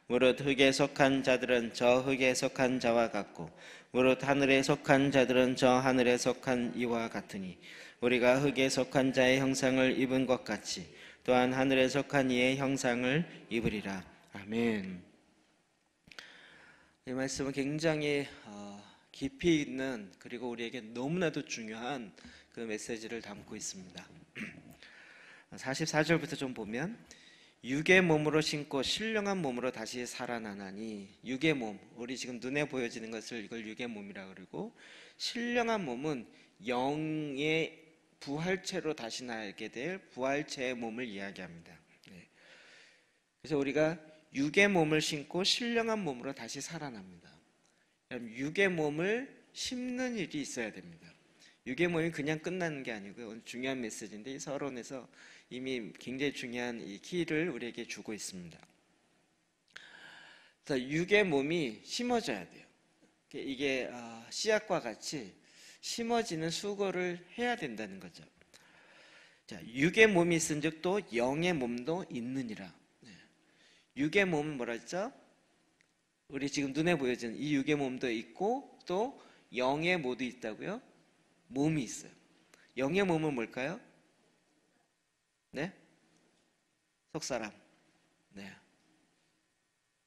무릇 흙에 속한 자들은 저 흙에 속한 자와 같고 무릇 하늘에 속한 자들은 저 하늘에 속한 이와 같으니 우리가 흙에 속한 자의 형상을 입은 것 같이 또한 하늘에 속한 이의 형상을 입으리라. 아멘. 이 말씀은 굉장히 깊이 있는, 그리고 우리에게 너무나도 중요한 그 메시지를 담고 있습니다. 44절부터 좀 보면, 육의 몸으로 신고 신령한 몸으로 다시 살아나나니, 육의 몸, 우리 지금 눈에 보여지는 것을 이걸 육의 몸이라고 그러고, 신령한 몸은 영의 부활체로 다시 나게 될 부활체의 몸을 이야기합니다. 그래서 우리가 육의 몸을 신고 신령한 몸으로 다시 살아납니다. 육의 몸을 심는 일이 있어야 됩니다. 육의 몸이 그냥 끝나는 게 아니고요. 오늘 중요한 메시지인데 이 서론에서 이미 굉장히 중요한 이 키를 우리에게 주고 있습니다. 그래서 육의 몸이 심어져야 돼요. 이게 씨앗과 같이 심어지는 수고를 해야 된다는 거죠. 자, 육의 몸이 있은즉 또 영의 몸도 있느니라. 육의 몸은 뭐라 했죠? 우리 지금 눈에 보여지는 이 육의 몸도 있고 또 영의 몸도 있다고요? 몸이 있어요. 영의 몸은 뭘까요? 네? 속사람. 네.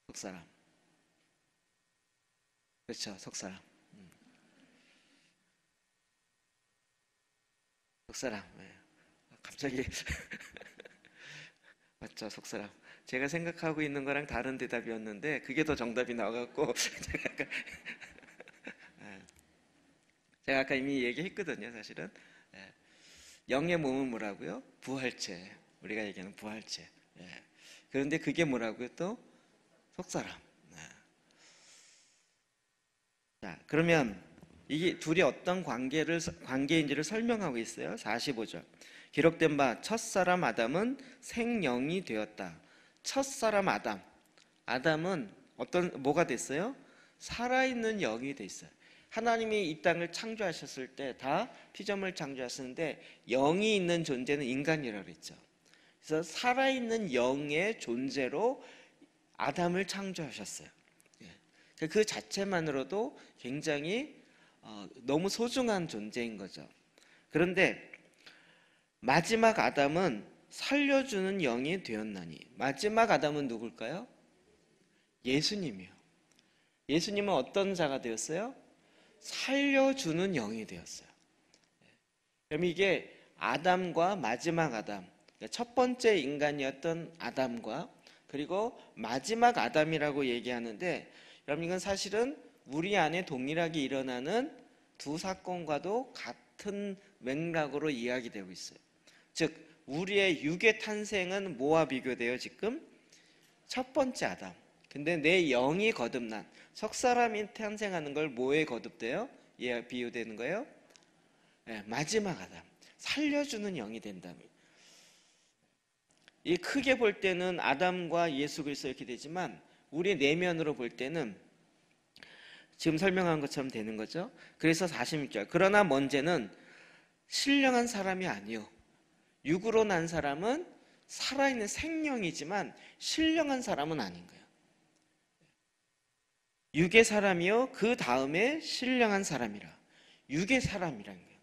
속사람. 그렇죠. 속사람. 속사람. 네. 갑자기 맞죠. 속사람. 제가 생각하고 있는 거랑 다른 대답이었는데 그게 더 정답이 나와갖고 제가 아까 이미 얘기했거든요. 사실은 영의 몸은 뭐라고요? 부활체. 우리가 얘기하는 부활체. 그런데 그게 뭐라고요? 또 속사람. 자, 그러면 이게 둘이 어떤 관계인지를 설명하고 있어요. 45절. 기록된 바 첫사람 아담은 생영이 되었다. 첫사람 아담. 아담은 뭐가 됐어요? 살아있는 영이 됐어요. 하나님이 이 땅을 창조하셨을 때 다 피조물 창조하셨는데 영이 있는 존재는 인간이라고 그랬죠. 그래서 살아있는 영의 존재로 아담을 창조하셨어요. 그 자체만으로도 굉장히 너무 소중한 존재인 거죠. 그런데 마지막 아담은 살려주는 영이 되었나니, 마지막 아담은 누굴까요? 예수님이요. 예수님은 어떤 자가 되었어요? 살려주는 영이 되었어요. 그럼 이게 아담과 마지막 아담, 첫 번째 인간이었던 아담과 그리고 마지막 아담이라고 얘기하는데, 여러분 이건 사실은 우리 안에 동일하게 일어나는 두 사건과도 같은 맥락으로 이야기되고 있어요. 즉 우리의 육의 탄생은 뭐와 비교돼요? 지금 첫 번째 아담. 근데 내 영이 거듭난 석사람이 탄생하는 걸 뭐에 거듭돼요? 비유되는 거예요? 마지막 아담. 살려주는 영이 된다면, 이 크게 볼 때는 아담과 예수 그리스도 이렇게 되지만 우리 내면으로 볼 때는 지금 설명한 것처럼 되는 거죠. 그래서 46절. 그러나 먼저는 신령한 사람이 아니요, 육으로 난 사람은 살아있는 생명이지만 신령한 사람은 아닌 거예요. 육의 사람이요, 그 다음에 신령한 사람이라. 육의 사람이라는 거예요.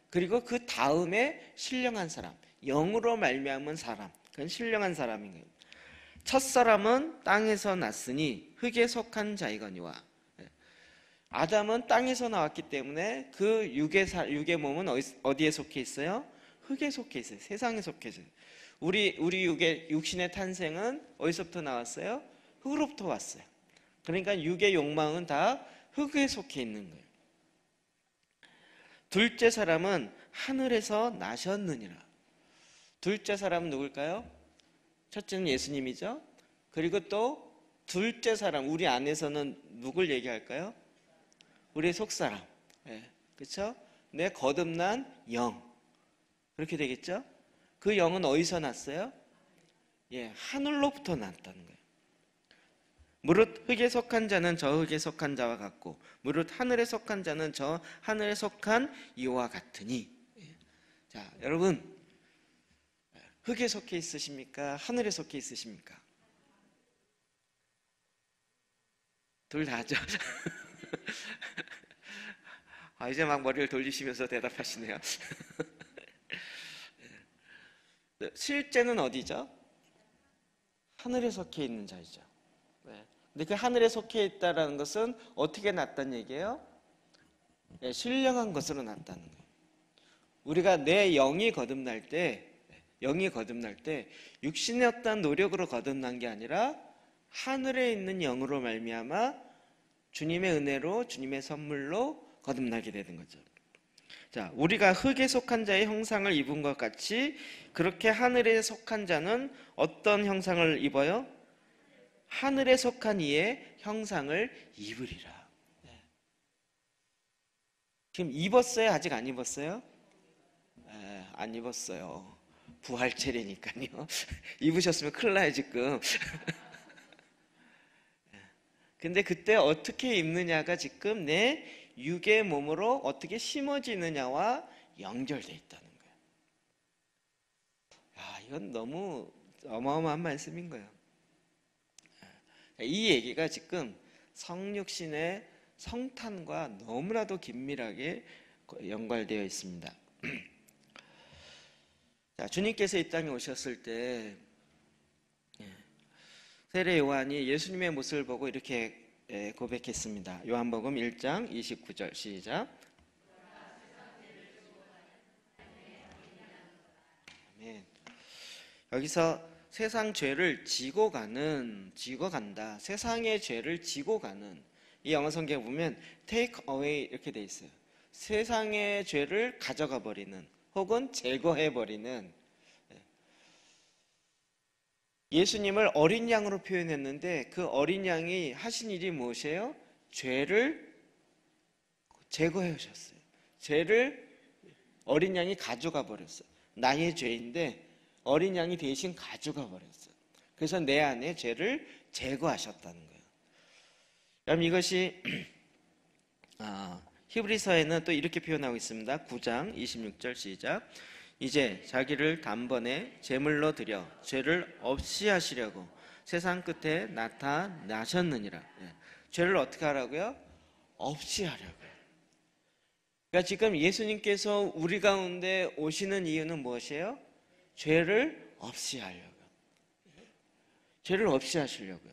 그리고 그 다음에 신령한 사람, 영으로 말미암은 사람, 그건 신령한 사람인 거예요. 첫사람은 땅에서 났으니 흙에 속한 자이거니와. 아담은 땅에서 나왔기 때문에 그 육의 몸은 어디에 속해 있어요? 흙에 속해 있어요. 세상에 속해 있어요. 우리 육신의 탄생은 어디서부터 나왔어요? 흙으로부터 왔어요. 그러니까 육의 욕망은 다 흙에 속해 있는 거예요. 둘째 사람은 하늘에서 나셨느니라. 둘째 사람은 누굴까요? 첫째는 예수님이죠. 그리고 또 둘째 사람, 우리 안에서는 누굴 얘기할까요? 우리의 속사람. 그렇죠? 내 거듭난 영. 그렇게 되겠죠? 그 영은 어디서 났어요? 하늘로부터 났다는 거예요. 무릇 흙에 속한 자는 저 흙에 속한 자와 같고 무릇 하늘에 속한 자는 저 하늘에 속한 이와 같으니. 자, 여러분, 흙에 속해 있으십니까? 하늘에 속해 있으십니까? 둘 다죠. 이제 막 머리를 돌리시면서 대답하시네요. 실제는 어디죠? 하늘에 속해 있는 자이죠. 네. 근데 그 하늘에 속해 있다라는 것은 어떻게 났다는 얘기예요? 네, 신령한 것으로 났다는 거예요. 우리가 내 영이 거듭날 때 육신의 어떤 노력으로 거듭난 게 아니라 하늘에 있는 영으로 말미암아 주님의 은혜로 주님의 선물로 거듭나게 되는 거죠. 자, 우리가 흙에 속한 자의 형상을 입은 것 같이 그렇게 하늘에 속한 자는 어떤 형상을 입어요? 하늘에 속한 이의 형상을 입으리라. 네. 지금 입었어요? 아직 안 입었어요? 안 입었어요. 부활 체례니까요. 입으셨으면 큰일 나요 지금. 근데 그때 어떻게 입느냐가 지금 내 육의 몸으로 어떻게 심어지느냐와 연결되어 있다는 거예요. 이건 너무 어마어마한 말씀인 거예요. 이 얘기가 지금 성육신의 성탄과 너무나도 긴밀하게 연관되어 있습니다. 자, 주님께서 이 땅에 오셨을 때 세례 요한이 예수님의 모습을 보고 이렇게 고백했습니다. 요한복음 1장 29절 시작. 아멘. 여기서 세상 죄를 지고 간다. 세상의 죄를 지고 가는, 이 영어 성경에 보면 take away 이렇게 돼 있어요. 세상의 죄를 가져가 버리는 혹은 제거해 버리는. 예수님을 어린 양으로 표현했는데 그 어린 양이 하신 일이 무엇이에요? 죄를 제거해 오셨어요. 죄를 어린 양이 가져가 버렸어요. 나의 죄인데 어린 양이 대신 가져가 버렸어요. 그래서 내 안에 죄를 제거하셨다는 거예요. 그럼 이것이 히브리서에는 또 이렇게 표현하고 있습니다. 9장 26절 시작. 이제 자기를 단번에 제물로 드려 죄를 없이 하시려고 세상 끝에 나타나셨느니라. 죄를 어떻게 하라고요? 없이 하려고요. 그러니까 지금 예수님께서 우리 가운데 오시는 이유는 무엇이에요? 죄를 없이 하려고요. 죄를 없이 하시려고요.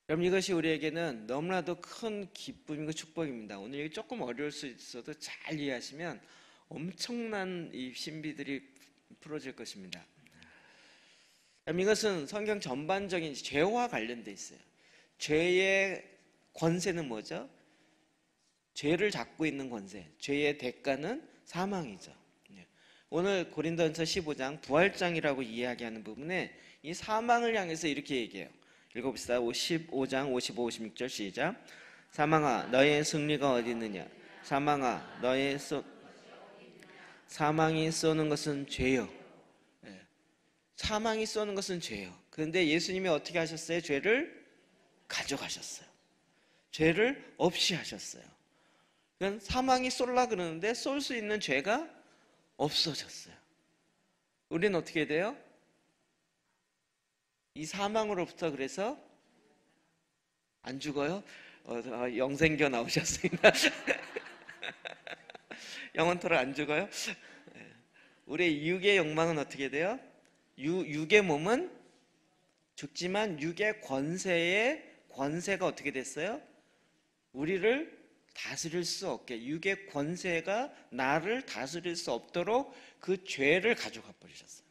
그럼 이것이 우리에게는 너무나도 큰 기쁨이고 축복입니다. 오늘 이게 조금 어려울 수 있어도 잘 이해하시면 엄청난 이 신비들이 풀어질 것입니다. 그럼 이것은 성경 전반적인 죄와 관련돼 있어요. 죄의 권세는 뭐죠? 죄를 잡고 있는 권세. 죄의 대가는 사망이죠. 오늘 고린도전서 15장 부활장이라고 이야기하는 부분에 이 사망을 향해서 이렇게 얘기해요. 읽어봅시다. 15장 55, 56절 시작. 사망아 너의 승리가 어디 있느냐? 사망아 너의 사망이 쏘는 것은 죄요. 사망이 쏘는 것은 죄요. 그런데 예수님이 어떻게 하셨어요? 죄를 가져가셨어요. 죄를 없이 하셨어요. 그러니까 사망이 쏠라 그러는데 쏠 수 있는 죄가 없어졌어요. 우리는 어떻게 돼요? 이 사망으로부터 그래서 안 죽어요? 영생교 나오셨습니다. 영원토록 안 죽어요? 우리의 육의 욕망은 어떻게 돼요? 육의 몸은 죽지만 육의 권세가 어떻게 됐어요? 우리를 다스릴 수 없게, 육의 권세가 나를 다스릴 수 없도록 그 죄를 가져가 버리셨어요.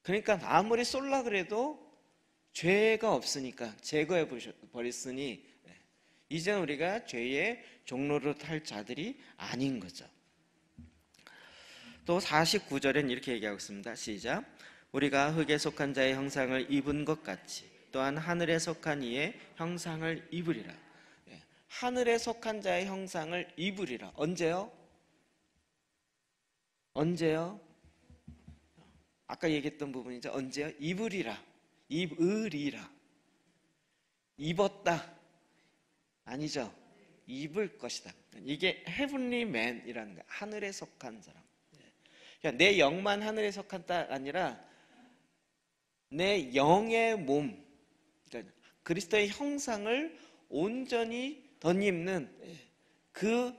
그러니까 아무리 쏠라 그래도 죄가 없으니까 제거해 버렸으니 이제는 우리가 죄의 종로로 탈 자들이 아닌 거죠. 또 49절엔 이렇게 얘기하고 있습니다. 시작. 우리가 흙에 속한 자의 형상을 입은 것 같이 또한 하늘에 속한 이의 형상을 입으리라. 하늘에 속한 자의 형상을 입으리라. 언제요? 언제요? 아까 얘기했던 부분이죠. 언제요? 입으리라. 입으리라. 입었다. 아니죠. 입을 것이다. 이게 heavenly man이라는 거야. 하늘에 속한 사람. 그러니까 내 영만 하늘에 속한 게 아니라 내 영의 몸, 그러니까 그리스도의 형상을 온전히 덧입는 그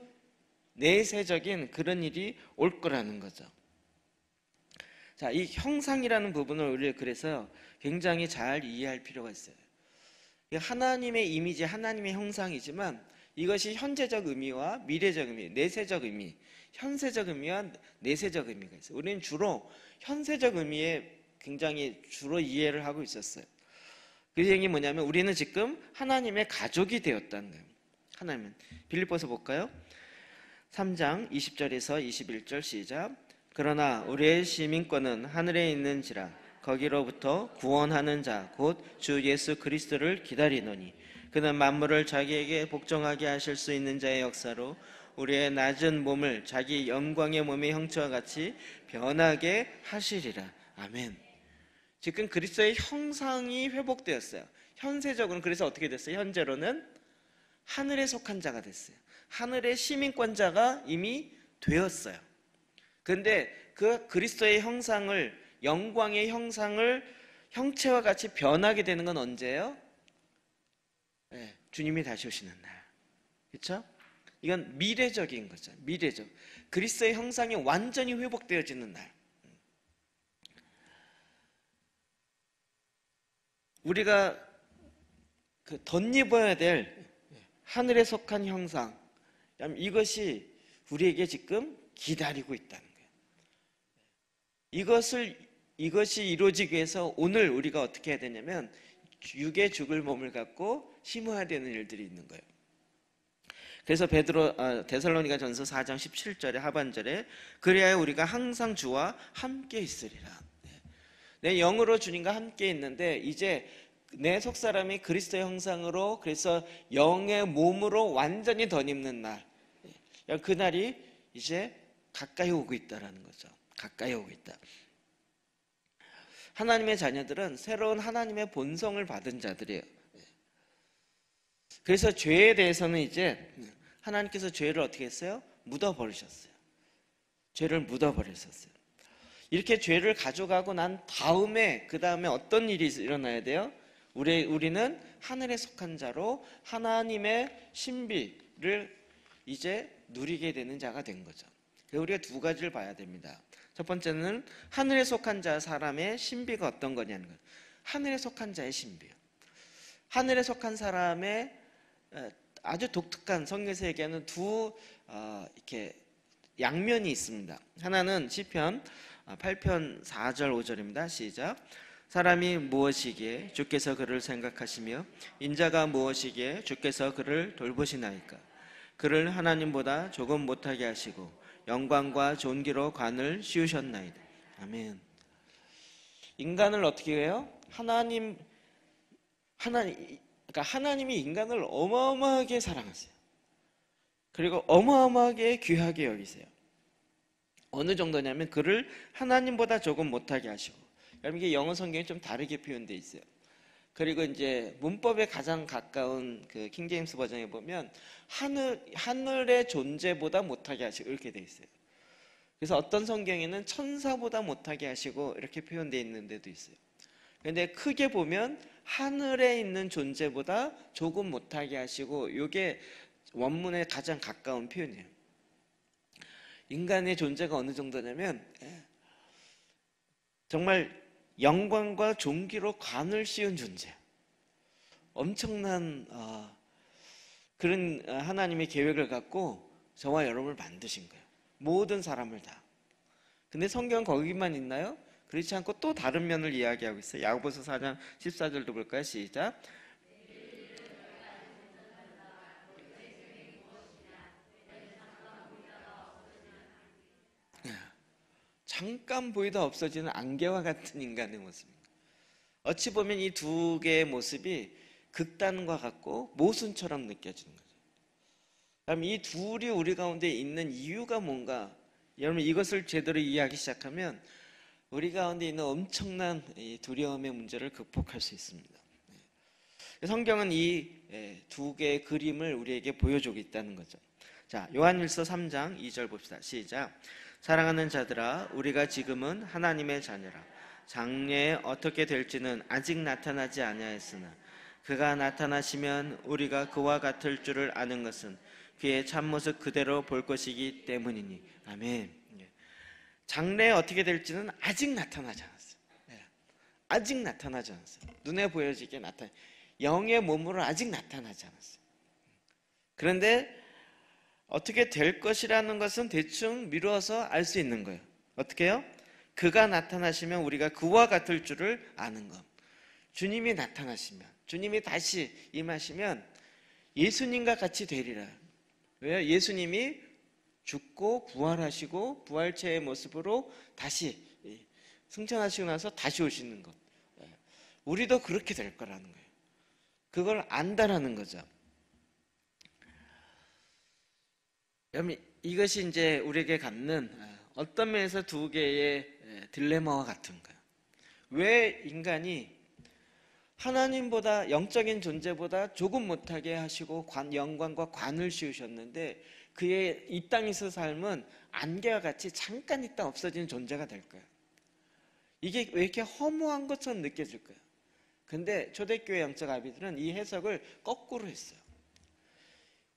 내세적인 그런 일이 올 거라는 거죠. 자, 이 형상이라는 부분을 우리가 그래서 굉장히 잘 이해할 필요가 있어요. 하나님의 이미지, 하나님의 형상이지만 이것이 현재적 의미와 미래적 의미, 내세적 의미, 현세적 의미와 내세적 의미가 있어요. 우리는 주로 현세적 의미에 굉장히 주로 이해를 하고 있었어요. 그 얘기 뭐냐면 우리는 지금 하나님의 가족이 되었다는 거예요. 하나님은. 빌립보서 볼까요? 3장 20절에서 21절 시작. 그러나 우리의 시민권은 하늘에 있는지라 거기로부터 구원하는 자 곧 주 예수 그리스도를 기다리노니 그는 만물을 자기에게 복종하게 하실 수 있는 자의 역사로 우리의 낮은 몸을 자기 영광의 몸의 형체와 같이 변하게 하시리라. 아멘. 지금 그리스도의 형상이 회복되었어요. 현세적으로는 그래서 어떻게 됐어요? 현재로는 하늘에 속한 자가 됐어요. 하늘의 시민권자가 이미 되었어요. 그런데 그 그리스도의 형상을, 영광의 형상을 형체와 같이 변하게 되는 건 언제예요? 네, 주님이 다시 오시는 날. 그렇죠? 이건 미래적인 거죠. 미래적. 그리스도의 형상이 완전히 회복되어지는 날. 우리가 그 덧입어야 될 하늘에 속한 형상, 이것이 우리에게 지금 기다리고 있다는 거예요. 이것이 이루어지기 위해서 오늘 우리가 어떻게 해야 되냐면 육에 죽을 몸을 갖고 심어야 되는 일들이 있는 거예요. 그래서 데살로니가전서 4장 17절의 하반절에 그리하여 우리가 항상 주와 함께 있으리라. 내 영으로 주님과 함께 있는데 이제 내 속사람이 그리스도의 형상으로 그래서 영의 몸으로 완전히 덧입는 날, 그날이 이제 가까이 오고 있다라는 거죠. 가까이 오고 있다. 하나님의 자녀들은 새로운 하나님의 본성을 받은 자들이에요. 그래서 죄에 대해서는 이제 하나님께서 죄를 어떻게 했어요? 묻어버리셨어요. 죄를 묻어버리셨어요. 이렇게 죄를 가져가고 난 다음에 그 다음에 어떤 일이 일어나야 돼요? 우리는 하늘에 속한 자로 하나님의 신비를 이제 누리게 되는 자가 된 거죠. 그래서 우리가 두 가지를 봐야 됩니다. 첫 번째는 하늘에 속한 자 사람의 신비가 어떤 거냐는 거예요. 하늘에 속한 자의 신비요. 하늘에 속한 사람의 아주 독특한, 성경에서 얘기하는 이렇게 양면이 있습니다. 하나는 시편 8편 4절 5절입니다. 시작. 사람이 무엇이기에 주께서 그를 생각하시며 인자가 무엇이기에 주께서 그를 돌보시나이까. 그를 하나님보다 조금 못하게 하시고 영광과 존귀로 관을 씌우셨나이다. 아멘. 인간을 어떻게 해요? 그러니까 하나님이 인간을 어마어마하게 사랑하세요. 그리고 어마어마하게 귀하게 여기세요. 어느 정도냐면 그를 하나님보다 조금 못하게 하시고, 여러분 이게 영어 성경이 좀 다르게 표현되어 있어요. 그리고 이제 문법에 가장 가까운 그 킹제임스 버전에 보면 하늘의 존재보다 못하게 하시고 이렇게 되어 있어요. 그래서 어떤 성경에는 천사보다 못하게 하시고 이렇게 표현되어 있는 데도 있어요. 그런데 크게 보면 하늘에 있는 존재보다 조금 못하게 하시고, 이게 원문에 가장 가까운 표현이에요. 인간의 존재가 어느 정도냐면 정말 영광과 존귀로 관을 씌운 존재, 엄청난 그런 하나님의 계획을 갖고 저와 여러분을 만드신 거예요. 모든 사람을 다. 근데 성경은 거기만 있나요? 그렇지 않고 또 다른 면을 이야기하고 있어요. 야고보서 4장 14절도 볼까요? 시작. 잠깐 보이다 없어지는 안개와 같은 인간의 모습입니다. 어찌 보면 이 두 개의 모습이 극단과 같고 모순처럼 느껴지는 거죠. 그럼 이 둘이 우리 가운데 있는 이유가 뭔가? 여러분 이것을 제대로 이해하기 시작하면 우리 가운데 있는 엄청난 이 두려움의 문제를 극복할 수 있습니다. 성경은 이 두 개의 그림을 우리에게 보여주고 있다는 거죠. 자, 요한일서 3장 2절 봅시다. 시작. 사랑하는 자들아, 우리가 지금은 하나님의 자녀라. 장래에 어떻게 될지는 아직 나타나지 아니하였으나 그가 나타나시면 우리가 그와 같을 줄을 아는 것은 그의 참모습 그대로 볼 것이기 때문이니. 아멘. 장래에 어떻게 될지는 아직 나타나지 않았어요. 아직 나타나지 않았어요. 눈에 보여지게 영의 몸으로 아직 나타나지 않았어요. 그런데 어떻게 될 것이라는 것은 대충 미루어서 알 수 있는 거예요. 어떻게요? 그가 나타나시면 우리가 그와 같을 줄을 아는 것. 주님이 나타나시면, 주님이 다시 임하시면 예수님과 같이 되리라. 왜요? 예수님이 죽고 부활하시고 부활체의 모습으로 다시 승천하시고 나서 다시 오시는 것. 우리도 그렇게 될 거라는 거예요. 그걸 안다라는 거죠. 여러분, 이것이 이제 우리에게 갖는 어떤 면에서 두 개의 딜레마와 같은 거예요. 왜 인간이 하나님보다, 영적인 존재보다 조금 못하게 하시고 영광과 관을 씌우셨는데 그의 이 땅에서 삶은 안개와 같이 잠깐 있다 없어지는 존재가 될 거예요. 이게 왜 이렇게 허무한 것처럼 느껴질 거예요. 근데 초대교회 영적 아비들은 이 해석을 거꾸로 했어요.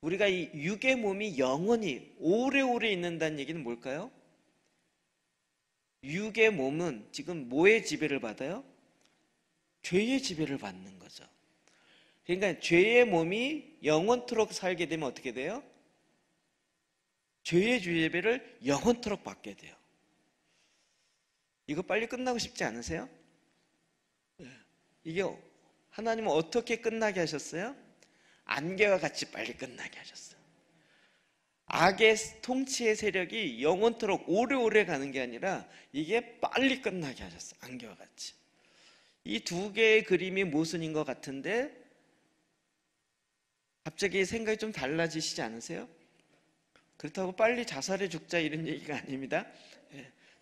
우리가 이 육의 몸이 영원히 오래오래 있는다는 얘기는 뭘까요? 육의 몸은 지금 뭐의 지배를 받아요? 죄의 지배를 받는 거죠. 그러니까 죄의 몸이 영원토록 살게 되면 어떻게 돼요? 죄의 지배를 영원토록 받게 돼요. 이거 빨리 끝나고 싶지 않으세요? 이게 하나님은 어떻게 끝나게 하셨어요? 안개와 같이 빨리 끝나게 하셨어요. 악의 통치의 세력이 영원토록 오래오래 가는 게 아니라 이게 빨리 끝나게 하셨어요. 안개와 같이. 이 두 개의 그림이 모순인 것 같은데 갑자기 생각이 좀 달라지시지 않으세요? 그렇다고 빨리 자살해 죽자 이런 얘기가 아닙니다.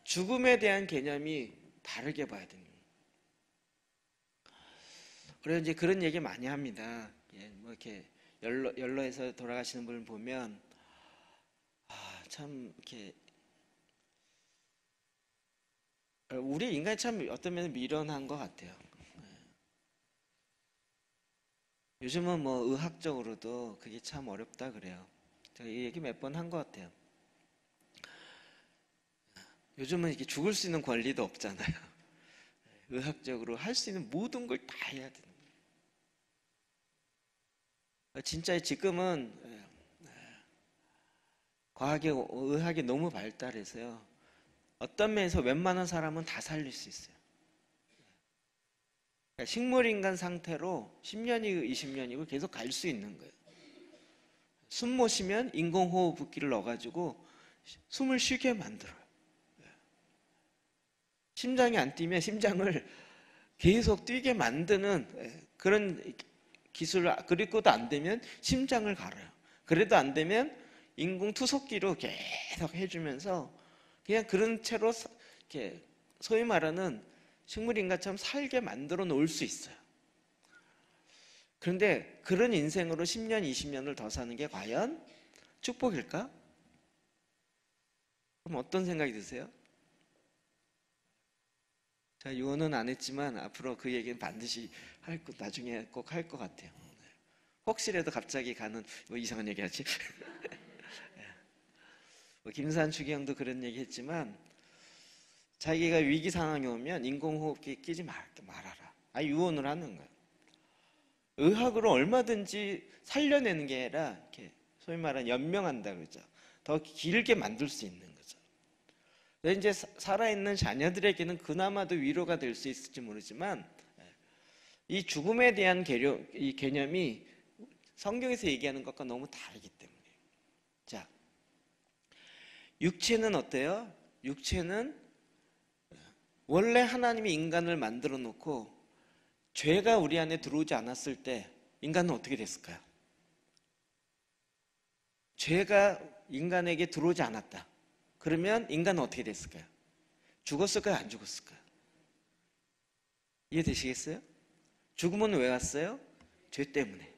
죽음에 대한 개념이 다르게 봐야 됩니다. 그래서 이제 그런 얘기 많이 합니다. 뭐 이렇게 연로해서 돌아가시는 분을 보면 참 이렇게 우리 인간이 참 어떤 면에서 미련한 것 같아요. 요즘은 뭐 의학적으로도 그게 참 어렵다 그래요. 제가 이 얘기 몇 번 한 것 같아요. 요즘은 이렇게 죽을 수 있는 권리도 없잖아요. 의학적으로 할 수 있는 모든 걸 다 해야 되는 거예요. 진짜 지금은 과학이, 의학이 너무 발달해서요. 어떤 면에서 웬만한 사람은 다 살릴 수 있어요. 그러니까 식물인간 상태로 10년이고 20년이고 계속 갈 수 있는 거예요. 숨 못 쉬면 인공호흡기를 넣어가지고 숨을 쉬게 만들어요. 심장이 안 뛰면 심장을 계속 뛰게 만드는 그런 기술을, 그리고도 안 되면 심장을 갈아요. 그래도 안 되면 인공투석기로 계속 해주면서 그냥 그런 채로 이렇게 소위 말하는 식물인간처럼 살게 만들어 놓을 수 있어요. 그런데 그런 인생으로 10년, 20년을 더 사는 게 과연 축복일까? 그럼 어떤 생각이 드세요? 제가 유언은 안 했지만 앞으로 그 얘기는 반드시 나중에 꼭 할 것 같아요. 혹시라도 갑자기 가는 뭐 이상한 얘기 하지? 뭐 김산 추기경도 그런 얘기 했지만 자기가 위기 상황이 오면 인공호흡기 끼지 말아라. 유언을 하는 거예요. 의학으로 얼마든지 살려내는 게 아니라 이렇게 소위 말하는 연명한다 그러죠. 더 길게 만들 수 있는 거죠. 근데 이제 살아있는 자녀들에게는 그나마도 위로가 될 수 있을지 모르지만 이 죽음에 대한 이 개념이 성경에서 얘기하는 것과 너무 다르기 때문에. 자, 육체는 어때요? 육체는 원래 하나님이 인간을 만들어 놓고 죄가 우리 안에 들어오지 않았을 때 인간은 어떻게 됐을까요? 죄가 인간에게 들어오지 않았다. 그러면 인간은 어떻게 됐을까요? 죽었을까요? 안 죽었을까요? 이해되시겠어요? 죽음은 왜 왔어요? 죄 때문에.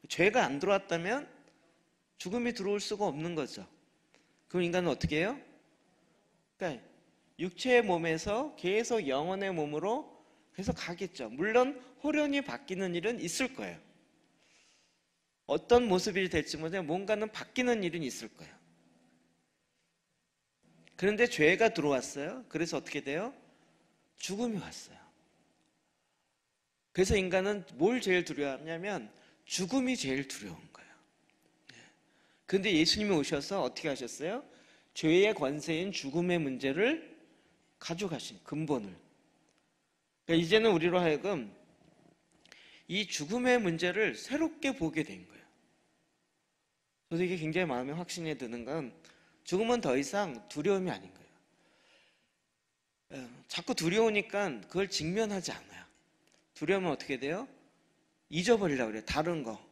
죄가 안 들어왔다면 죽음이 들어올 수가 없는 거죠. 그럼 인간은 어떻게 해요? 그러니까 육체의 몸에서 계속 영혼의 몸으로 계속 가겠죠. 물론 호련히 바뀌는 일은 있을 거예요. 어떤 모습이 될지 모르겠는데 뭔가는 바뀌는 일은 있을 거예요. 그런데 죄가 들어왔어요. 그래서 어떻게 돼요? 죽음이 왔어요. 그래서 인간은 뭘 제일 두려워하냐면 죽음이 제일 두려운 거예요. 그런데 예수님이 오셔서 어떻게 하셨어요? 죄의 권세인 죽음의 문제를 가져가신 근본을. 그러니까 이제는 우리로 하여금 이 죽음의 문제를 새롭게 보게 된 거예요. 저도 이게 굉장히 마음에 확신이 드는 건 죽음은 더 이상 두려움이 아닌 거예요. 자꾸 두려우니까 그걸 직면하지 않아요. 두려우면 어떻게 돼요? 잊어버리려고 그래요. 다른 거.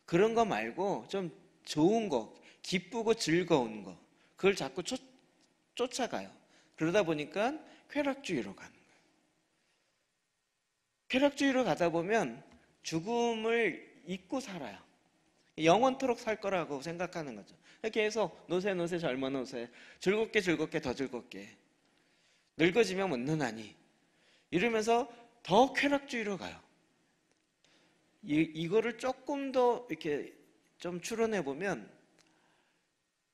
그런 거 말고 좀 좋은 거, 기쁘고 즐거운 거. 그걸 자꾸 쫓아가요. 그러다 보니까 쾌락주의로 가는 거예요. 쾌락주의로 가다 보면 죽음을 잊고 살아요. 영원토록 살 거라고 생각하는 거죠. 계속 노세 젊어 노세 즐겁게 더 즐겁게 늙어지면 못 느나니 이러면서 더 쾌락주의로 가요. 이거를 조금 더 이렇게 좀 추론해 보면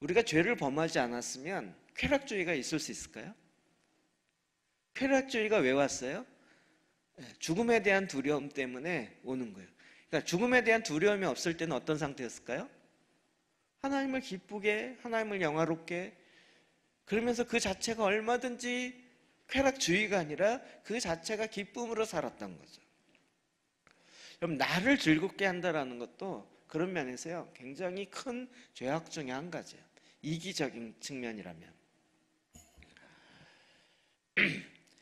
우리가 죄를 범하지 않았으면 쾌락주의가 있을 수 있을까요? 쾌락주의가 왜 왔어요? 죽음에 대한 두려움 때문에 오는 거예요. 그러니까 죽음에 대한 두려움이 없을 때는 어떤 상태였을까요? 하나님을 기쁘게, 하나님을 영화롭게, 그러면서 그 자체가 얼마든지 쾌락주의가 아니라 그 자체가 기쁨으로 살았던 거죠. 그럼 나를 즐겁게 한다라는 것도 그런 면에서요 굉장히 큰 죄악 중에 한 가지예요. 이기적인 측면이라면.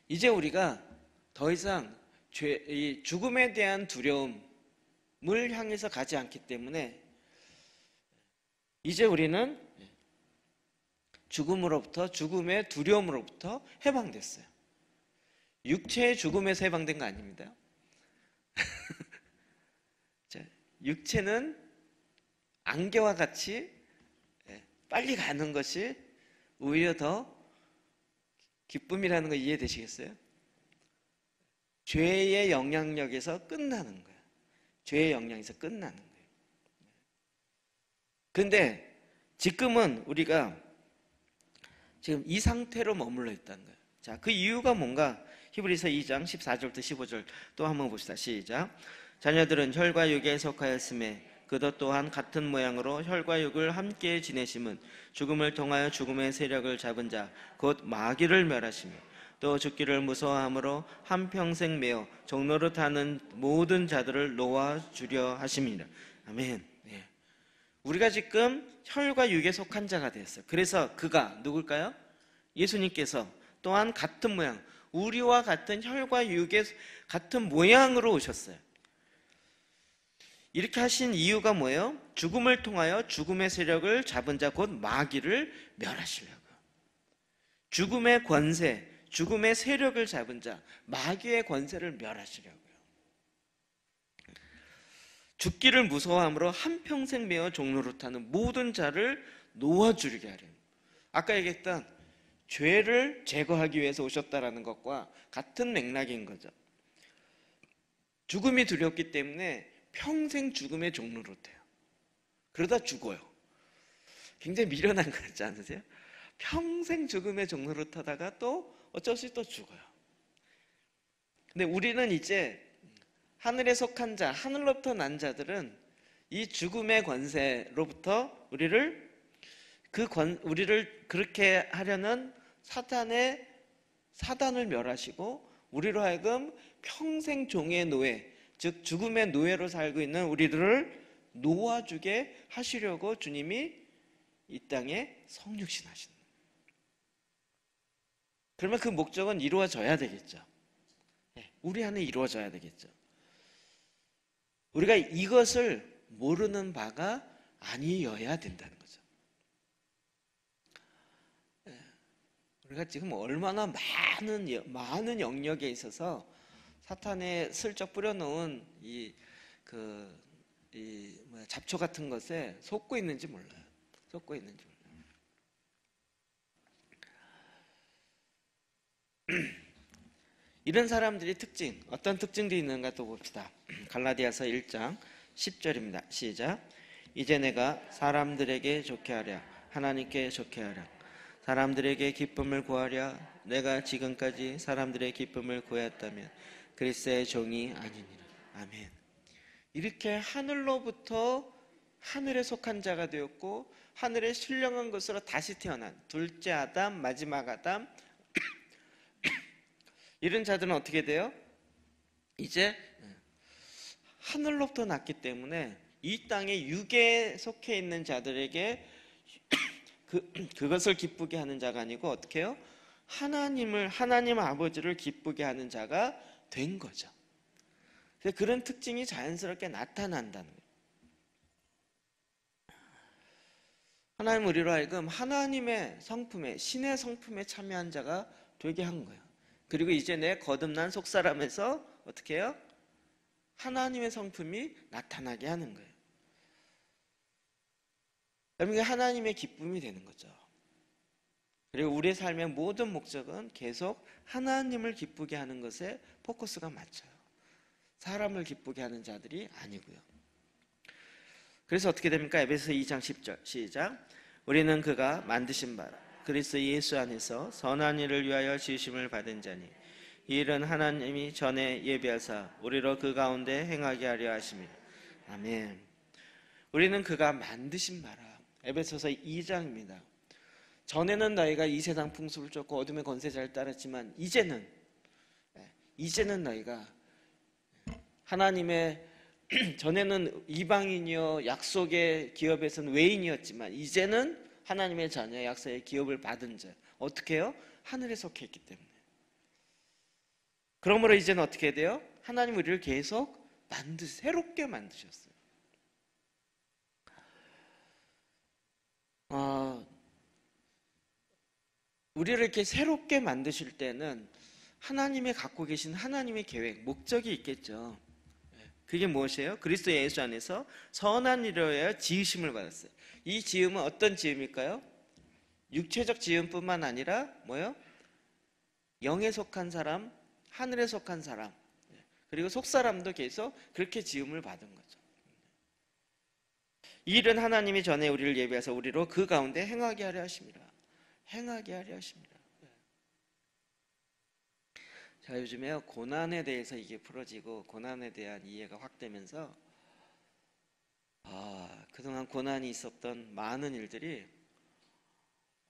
이제 우리가 더 이상 이 죽음에 대한 두려움을 향해서 가지 않기 때문에 이제 우리는 죽음의 두려움으로부터 해방됐어요. 육체의 죽음에서 해방된 거 아닙니다. 육체는 안개와 같이 빨리 가는 것이 오히려 더 기쁨이라는 거 이해되시겠어요? 죄의 영향력에서 끝나는 거예요. 죄의 영향에서 끝나는 거예요. 그런데 지금은 우리가 지금 이 상태로 머물러 있다는 거예요. 자, 그 이유가 뭔가? 히브리서 2장 14절부터 15절 또 한번 봅시다. 시작. 자녀들은 혈과 육에 속하였음에 그도 또한 같은 모양으로 혈과 육을 함께 지내심은 죽음을 통하여 죽음의 세력을 잡은 자 곧 마귀를 멸하시며 또 죽기를 무서워함으로 한평생 매어 종노릇하는 모든 자들을 놓아주려 하심이라. 아멘. 예. 우리가 지금 혈과 육에 속한 자가 되었어요. 그래서 그가 누굴까요? 예수님께서 또한 같은 모양, 우리와 같은 혈과 육의 같은 모양으로 오셨어요. 이렇게 하신 이유가 뭐예요? 죽음을 통하여 죽음의 세력을 잡은 자 곧 마귀를 멸하시려고. 죽음의 권세, 죽음의 세력을 잡은 자, 마귀의 권세를 멸하시려고요. 죽기를 무서워함으로 한평생 매어 종노릇하는 모든 자를 놓아주게 하려는. 아까 얘기했던 죄를 제거하기 위해서 오셨다라는 것과 같은 맥락인 거죠. 죽음이 두렵기 때문에 평생 죽음의 종노릇해요. 그러다 죽어요. 굉장히 미련한 거 같지 않으세요? 평생 죽음의 종노릇하다가 또 어쩔 수 없이 또 죽어요. 근데 우리는 이제 하늘에 속한 자, 하늘로부터 난 자들은 이 죽음의 권세로부터 우리를 그렇게 하려는 사단을 멸하시고 우리로 하여금 평생 종의 노예, 즉 죽음의 노예로 살고 있는 우리들을 놓아주게 하시려고 주님이 이 땅에 성육신하신. 그러면 그 목적은 이루어져야 되겠죠. 우리 안에 이루어져야 되겠죠. 우리가 이것을 모르는 바가 아니어야 된다는 거죠. 우리가 지금 얼마나 많은 영역에 있어서 사탄에 슬쩍 뿌려놓은 잡초 같은 것에 속고 있는지 몰라요. 。 . . . . . . . . . . . . . . . . . . . . . . . . . . . . . . . . . . . . . . . . . . . . . . . . 。 . . . . . . . . . 이런 사람들이 특징, 어떤 특징도 있는가 또 봅시다. 갈라디아서 1장 10절입니다. 시작. 이제 내가 사람들에게 좋게 하랴 하나님께 좋게 하랴 사람들에게 기쁨을 구하랴 내가 지금까지 사람들의 기쁨을 구하였다면 그리스도의 종이 아니니라. 아멘. 이렇게 하늘로부터 하늘에 속한 자가 되었고 하늘에 신령한 것으로 다시 태어난 둘째 아담, 마지막 아담, 이런 자들은 어떻게 돼요? 이제 하늘로부터 났기 때문에 이 땅에 육에 속해 있는 자들에게 그것을 기쁘게 하는 자가 아니고 어떻게 해요? 하나님 아버지를 기쁘게 하는 자가 된 거죠. 그래서 그런 특징이 자연스럽게 나타난다는 거예요. 하나님 우리로 하여금 하나님의 성품에, 신의 성품에 참여한 자가 되게 한 거예요. 그리고 이제 내 거듭난 속사람에서 어떻게 해요? 하나님의 성품이 나타나게 하는 거예요. 그럼 이게 하나님의 기쁨이 되는 거죠. 그리고 우리의 삶의 모든 목적은 계속 하나님을 기쁘게 하는 것에 포커스가 맞춰요. 사람을 기쁘게 하는 자들이 아니고요. 그래서 어떻게 됩니까? 에베소 2장 10절 시작. 우리는 그가 만드신 바라 그리스도 예수 안에서 선한 일을 위하여 지으심을 받은 자니 이 일은 하나님이 전에 예비하사 우리로 그 가운데 행하게 하려 하심이라. 아멘. 우리는 그가 만드신 바라. 에베소서 2장입니다. 전에는 너희가 이 세상 풍습을 쫓고 어둠의 권세자를 따랐지만 이제는 너희가 하나님의 전에는 이방인이요 약속의 기업에서는 외인이었지만 이제는 하나님의 자녀 약속의 기업을 받은 자. 어떻게 해요? 하늘에 속해 있기 때문에. 그러므로 이제는 어떻게 돼요? 하나님 우리를 계속 새롭게 만드셨어요. 우리를 이렇게 새롭게 만드실 때는 하나님의 갖고 계신 하나님의 계획, 목적이 있겠죠. 그게 무엇이에요? 그리스도 예수 안에서 선한 일을 위하여 지으심을 받았어요. 이 지음은 어떤 지음일까요? 육체적 지음뿐만 아니라 뭐요? 영에 속한 사람, 하늘에 속한 사람, 그리고 속사람도 계속 그렇게 지음을 받은 거죠. 이 일은 하나님이 전에 우리를 예비해서 우리로 그 가운데 행하게 하려 하십니다. 행하게 하려 하십니다. 자, 요즘에 고난에 대해서 이게 풀어지고 고난에 대한 이해가 확 되면서 그동안 고난이 있었던 많은 일들이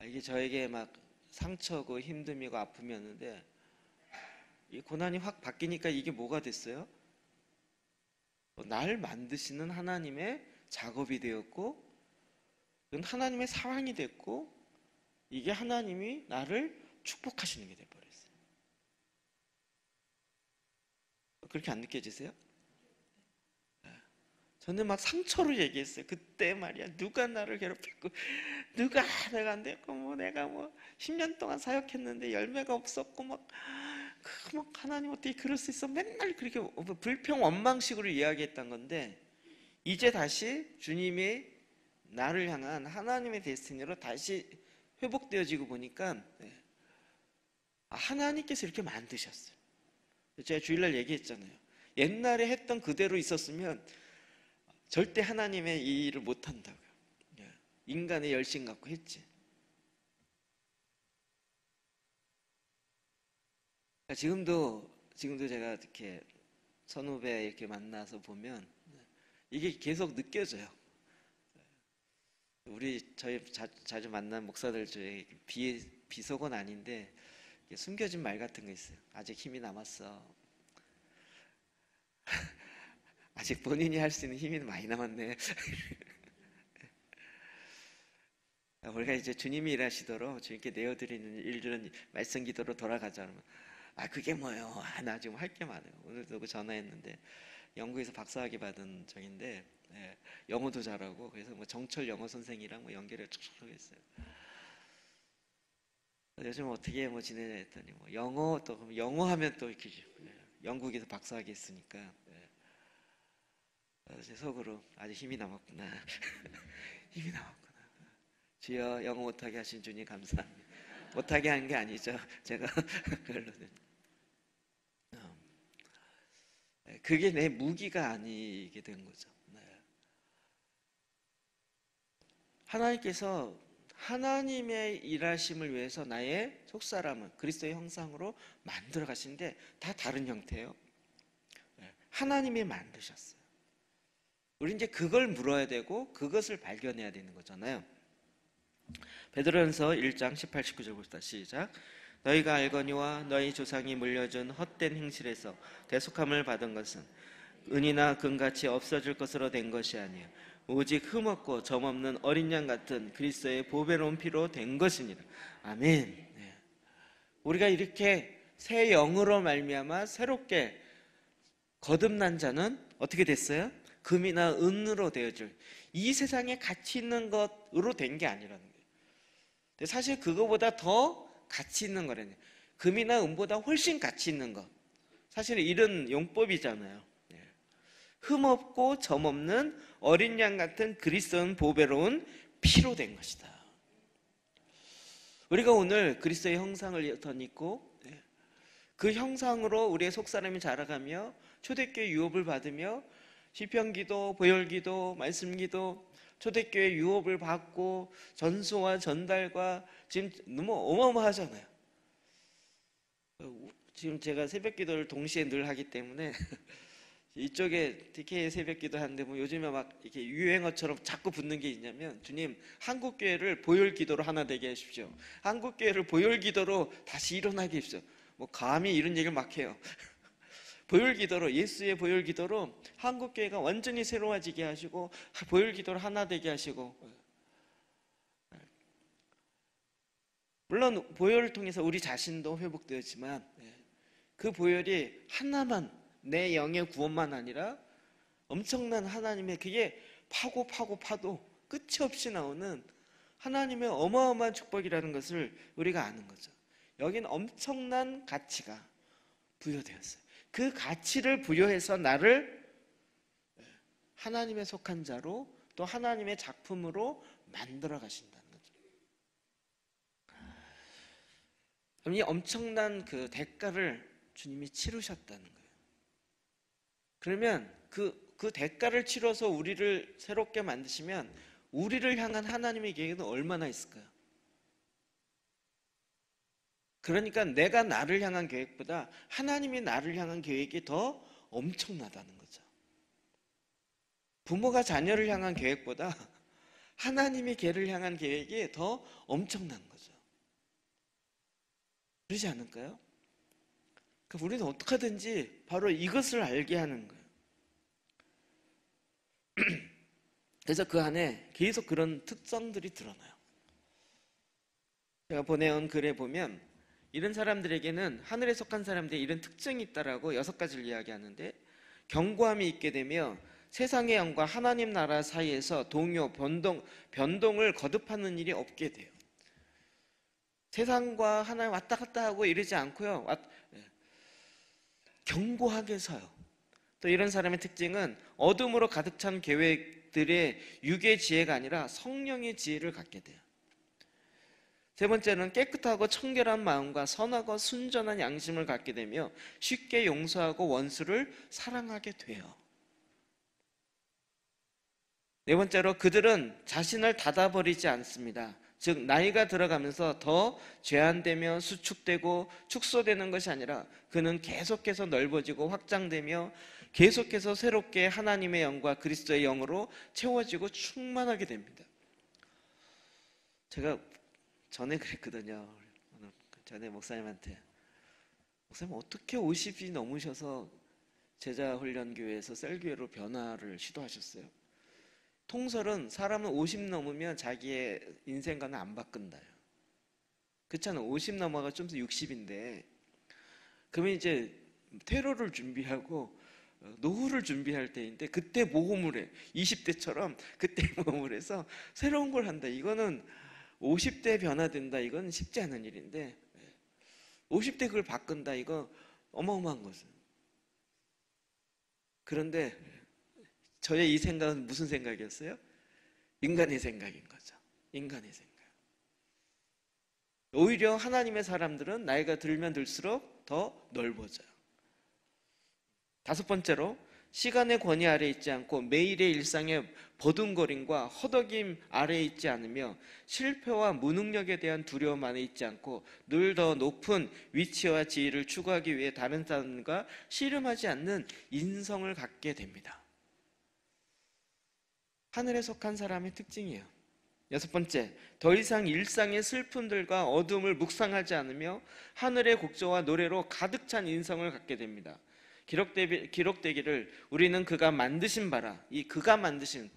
이게 저에게 막 상처고 힘듦이고 아픔이었는데 이 고난이 확 바뀌니까 이게 뭐가 됐어요? 날 만드시는 하나님의 작업이 되었고 그건 하나님의 사랑이 됐고 이게 하나님이 나를 축복하시는 게 돼버렸어요. 그렇게 안 느껴지세요? 저는 막 상처로 얘기했어요. 그때 말이야 누가 나를 괴롭혔고 누가 내가 안 됐고 뭐 내가 뭐 10년 동안 사역했는데 열매가 없었고 막 하나님 어떻게 그럴 수 있어 맨날 그렇게 불평 원망식으로 이야기했던 건데 이제 다시 주님이 나를 향한 하나님의 데스티니로 다시 회복되어지고 보니까 하나님께서 이렇게 만드셨어요. 제가 주일날 얘기했잖아요. 옛날에 했던 그대로 있었으면 절대 하나님의 이 일을 못한다고요. 인간의 열심 갖고 했지. 지금도 제가 이렇게 선후배 이렇게 만나서 보면 이게 계속 느껴져요. 저희 자주 만난 목사들 중에 비속은 아닌데 숨겨진 말 같은 거 있어요. 아직 힘이 남았어. 아직 본인이 할 수 있는 힘이 많이 남았네. 우리가 이제 주님이 일하시도록 주님께 내어드리는 일들은 말씀 기도로 돌아가자. 그게 뭐예요? 나 지금 할 게 많아요. 오늘도 전화했는데 영국에서 박사학위 받은 적인데 영어도 잘하고 그래서 뭐 정철 영어 선생이랑 뭐 연결을 쭉쭉 했어요. 요즘 어떻게 뭐 지내냐 했더니 뭐 영어 하면 또 이렇게 영국에서 박사학위 했으니까 제 속으로 아직 힘이 남았구나. 힘이 남았구나. 주여 영어 못하게 하신 주님 감사합니다. 못하게 한 게 아니죠. 제가 그걸로는. 그게 내 무기가 아니게 된 거죠. 네. 하나님께서 하나님의 일하심을 위해서 나의 속사람을 그리스도의 형상으로 만들어 가시는데 다 다른 형태예요. 하나님이 만드셨어요. 우리 이제 그걸 물어야 되고 그것을 발견해야 되는 거잖아요. 베드로전서 1장 18, 19절 봅시다. 시작. 너희가 알거니와 너희 조상이 물려준 헛된 행실에서 대속함을 받은 것은 은이나 금같이 없어질 것으로 된 것이 아니요 오직 흠없고 점없는 어린 양 같은 그리스도의 보배로운 피로 된 것이니라. 아멘. 네. 우리가 이렇게 새 영으로 말미암아 새롭게 거듭난 자는 어떻게 됐어요? 금이나 은으로 되어질 이 세상에 가치 있는 것으로 된 게 아니라는 거예요. 사실 그거보다 더 가치 있는 거라는 거예요. 금이나 은보다 훨씬 가치 있는 것. 사실 이런 용법이잖아요. 흠없고 점없는 어린 양 같은 그리스도는 보배로운 피로 된 것이다. 우리가 오늘 그리스도의 형상을 덧입고 그 형상으로 우리의 속사람이 자라가며 초대교회 유업을 받으며 시편기도, 보혈기도, 말씀기도, 초대교회 유업을 받고 전수와 전달과 지금 너무 어마어마하잖아요. 지금 제가 새벽기도를 동시에 늘 하기 때문에 이쪽에 DK 새벽기도 하는데 뭐 요즘에 막 이렇게 유행어처럼 자꾸 붙는 게 있냐면 주님 한국교회를 보혈기도로 하나 되게 하십시오. 한국교회를 보혈기도로 다시 일어나게 하십시오. 뭐 감히 이런 얘기를 막 해요. 보혈기도로 예수의 보혈기도로 한국교회가 완전히 새로워지게 하시고 보혈기도를 하나 되게 하시고 물론 보혈을 통해서 우리 자신도 회복되었지만 그 보혈이 하나만 내 영의 구원만 아니라 엄청난 하나님의 그게 파도 끝이 없이 나오는 하나님의 어마어마한 축복이라는 것을 우리가 아는 거죠. 여기는 엄청난 가치가 부여되었어요. 그 가치를 부여해서 나를 하나님의 속한 자로 또 하나님의 작품으로 만들어 가신다는 거죠. 그럼 이 엄청난 그 대가를 주님이 치르셨다는 거예요. 그러면 그 대가를 치러서 우리를 새롭게 만드시면 우리를 향한 하나님의 계획은 얼마나 있을까요? 그러니까 내가 나를 향한 계획보다 하나님이 나를 향한 계획이 더 엄청나다는 거죠. 부모가 자녀를 향한 계획보다 하나님이 걔를 향한 계획이 더 엄청난 거죠. 그러지 않을까요? 그러니까 우리는 어떻게 하든지 바로 이것을 알게 하는 거예요. 그래서 그 안에 계속 그런 특성들이 드러나요. 제가 보내온 글에 보면 이런 사람들에게는 하늘에 속한 사람들이 이런 특징이 있다라고 6가지를 이야기하는데 견고함이 있게 되며 세상의 영과 하나님 나라 사이에서 동요, 변동을 거듭하는 일이 없게 돼요. 세상과 하나님 왔다 갔다 하고 이러지 않고요. 견고하게 서요. 또 이런 사람의 특징은 어둠으로 가득 찬 계획들의 육의 지혜가 아니라 성령의 지혜를 갖게 돼요. 세 번째는 깨끗하고 청결한 마음과 선하고 순전한 양심을 갖게 되며 쉽게 용서하고 원수를 사랑하게 돼요. 네 번째로 그들은 자신을 닫아버리지 않습니다. 즉 나이가 들어가면서 더 제한되며 수축되고 축소되는 것이 아니라 그는 계속해서 넓어지고 확장되며 계속해서 새롭게 하나님의 영과 그리스도의 영으로 채워지고 충만하게 됩니다. 제가 전에 그랬거든요. 전에 목사님한테 목사님 어떻게 50이 넘으셔서 제자훈련교회에서 셀교회로 변화를 시도하셨어요? 통설은 사람은 50 넘으면 자기의 인생관을 안 바꾼다요. 그렇잖아요. 50 넘어가 좀 더 60인데 그러면 이제 퇴로를 준비하고 노후를 준비할 때인데 그때 모험을 해. 20대처럼 그때 모험을 해서 새로운 걸 한다. 이거는 50대 변화된다. 이건 쉽지 않은 일인데 50대 그걸 바꾼다. 이거 어마어마한 거죠. 그런데 저의 이 생각은 무슨 생각이었어요? 인간의 생각인 거죠. 인간의 생각. 오히려 하나님의 사람들은 나이가 들면 들수록 더 넓어져요. 다섯 번째로, 시간의 권위 아래 있지 않고 매일의 일상의 버둥거림과 허덕임 아래 있지 않으며 실패와 무능력에 대한 두려움 안에 있지 않고 늘 더 높은 위치와 지위를 추구하기 위해 다른 사람과 씨름하지 않는 인성을 갖게 됩니다. 하늘에 속한 사람의 특징이에요. 여섯 번째, 더 이상 일상의 슬픔들과 어둠을 묵상하지 않으며 하늘의 곡조와 노래로 가득 찬 인성을 갖게 됩니다. 기록되기를 우리는 그가 만드신 바라, 이 그가 만드신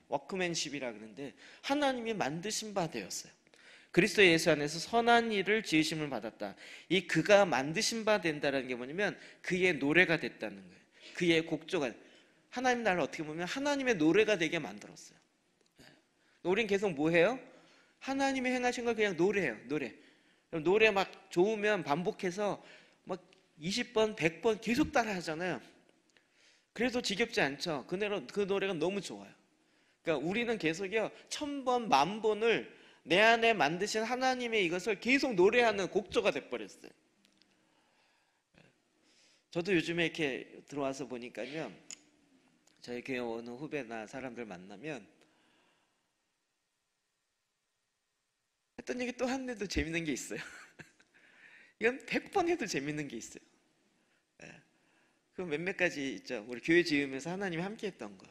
워크맨십이라 그러는데 하나님이 만드신 바 되었어요. 그리스도 예수 안에서 선한 일을 지으심을 받았다. 이 그가 만드신 바 된다는 게 뭐냐면 그의 노래가 됐다는 거예요. 그의 곡조가, 하나님 나를 어떻게 보면 하나님의 노래가 되게 만들었어요. 우린 계속 뭐 해요? 하나님이 행하신 걸 그냥 노래해요. 노래 막 좋으면 반복해서 막 20번, 100번 계속 따라 하잖아요. 그래도 지겹지 않죠. 그 노래가 너무 좋아요. 그러니까 우리는 계속요 1000번, 10,000번을 내 안에 만드신 하나님의 이것을 계속 노래하는 곡조가 돼버렸어요. 저도 요즘에 이렇게 들어와서 보니까요, 저희 교회 오는 후배나 사람들 만나면 했던 얘기 또 하는데도 재밌는 게 있어요. 이건 100번 해도 재밌는 게 있어요. 그 몇몇 가지 있죠. 우리 교회 지으면서 하나님이 함께 했던 거.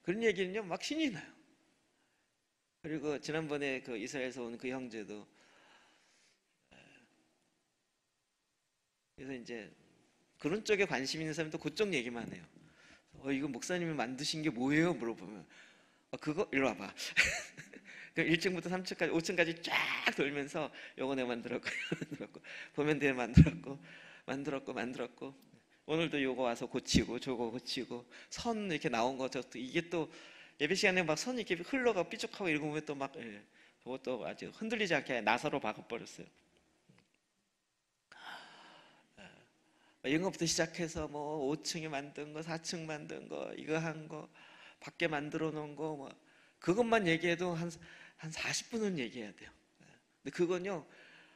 그런 얘기는요 막 신이 나요. 그리고 지난번에 그 이스라엘에서 온 그 형제도, 그래서 이제 그런 쪽에 관심 있는 사람도 그쪽 얘기만 해요. 이거 목사님이 만드신 게 뭐예요? 물어보면 그거 일로 와봐. 1층부터 3층까지 5층까지 쫙 돌면서 요거 내가 만들었고 보면 돼 만들었고 오늘도 요거 와서 고치고 저거 고치고 선 이렇게 나온 거 저것도 이게 또 예배 시간에 막 선 이렇게 흘러가 삐죽하고 읽으면 또 막 그것도 아주 흔들리지 않게 나사로 박아버렸어요. 이런 것부터 시작해서 뭐 5층에 만든 거, 4층 만든 거, 이거 한 거, 밖에 만들어 놓은 거, 뭐 그것만 얘기해도 한 40분은 얘기해야 돼요. 근데 그건요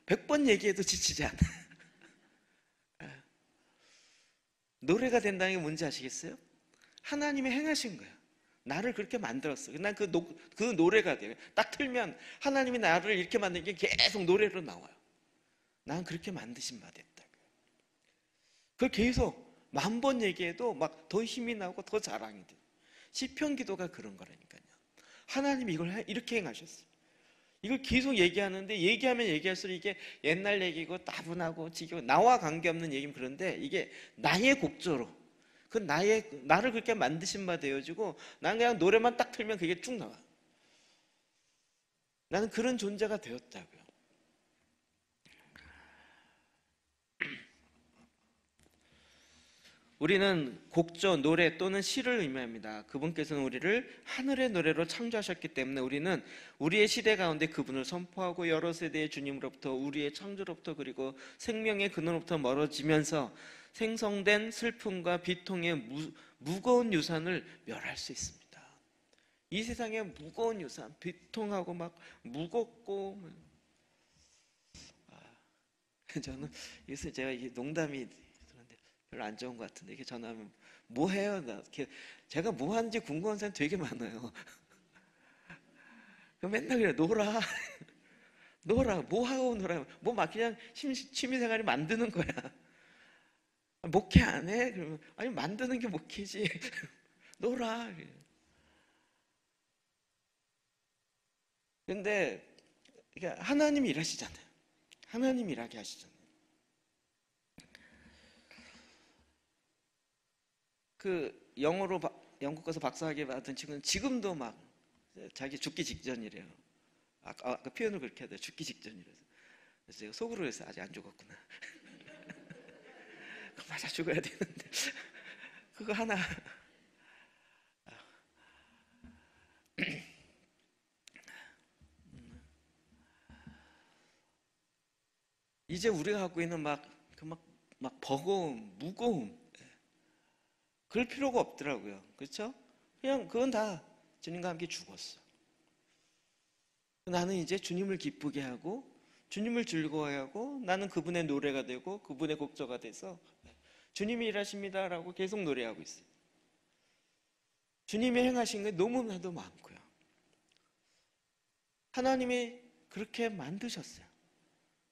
100번 얘기해도 지치지 않아요. 노래가 된다는 게 뭔지 아시겠어요? 하나님이 행하신 거예요. 나를 그렇게 만들었어요. 난 그 노래가 돼요. 딱 틀면 하나님이 나를 이렇게 만든 게 계속 노래로 나와요. 난 그렇게 만드신 바 됐다. 그걸 계속 10,000번 얘기해도 막 더 힘이 나고 더 자랑이 돼요. 시편 기도가 그런 거라니까요. 하나님이 이걸 이렇게 행하셨어요. 이걸 계속 얘기하는데 얘기하면 얘기할수록 이게 옛날 얘기고 따분하고 지겨워, 나와 관계없는 얘기면 그런데 이게 나의 곡조로 나를 그렇게 만드신 바 되어지고 난 그냥 노래만 딱 틀면 그게 쭉 나와. 나는 그런 존재가 되었다고요. 우리는 곡조, 노래 또는 시를 의미합니다. 그분께서는 우리를 하늘의 노래로 창조하셨기 때문에 우리는 우리의 시대 가운데 그분을 선포하고 여러 세대의 주님으로부터, 우리의 창조로부터, 그리고 생명의 근원으로부터 멀어지면서 생성된 슬픔과 비통의 무거운 유산을 멸할 수 있습니다. 이 세상의 무거운 유산, 비통하고 막 무겁고, 저는 요새 제가 이게 농담이 별로 안 좋은 것 같은데, 이렇게 전화하면 뭐 해요? 제가 뭐 하는지 궁금한 사람 되게 많아요. 맨날 그래, 놀아. 뭐 하고 놀아. 뭐 막 그냥 취미생활이 만드는 거야. 목회 안 해? 그러면 아니 만드는 게 목회지. 놀아. 근데 하나님이 일하시잖아요. 하나님이 일하게 하시잖아요. 그 영국 가서 박사학위 받은 친구는 지금도 막 자기 죽기 직전이래요. 아까 표현을 그렇게 해야 돼요. 죽기 직전이래서. 그래서 제가 속으로 해서 아직 안 죽었구나. 맞아 죽어야 되는데 그거 하나. 이제 우리가 갖고 있는 막 버거움, 무거움, 그럴 필요가 없더라고요. 그렇죠? 그냥 그건 다 주님과 함께 죽었어. 나는 이제 주님을 기쁘게 하고 주님을 즐거워하고 나는 그분의 노래가 되고 그분의 곡조가 돼서 주님이 일하십니다라고 계속 노래하고 있어요. 주님이 행하신 게 너무나도 많고요. 하나님이 그렇게 만드셨어요.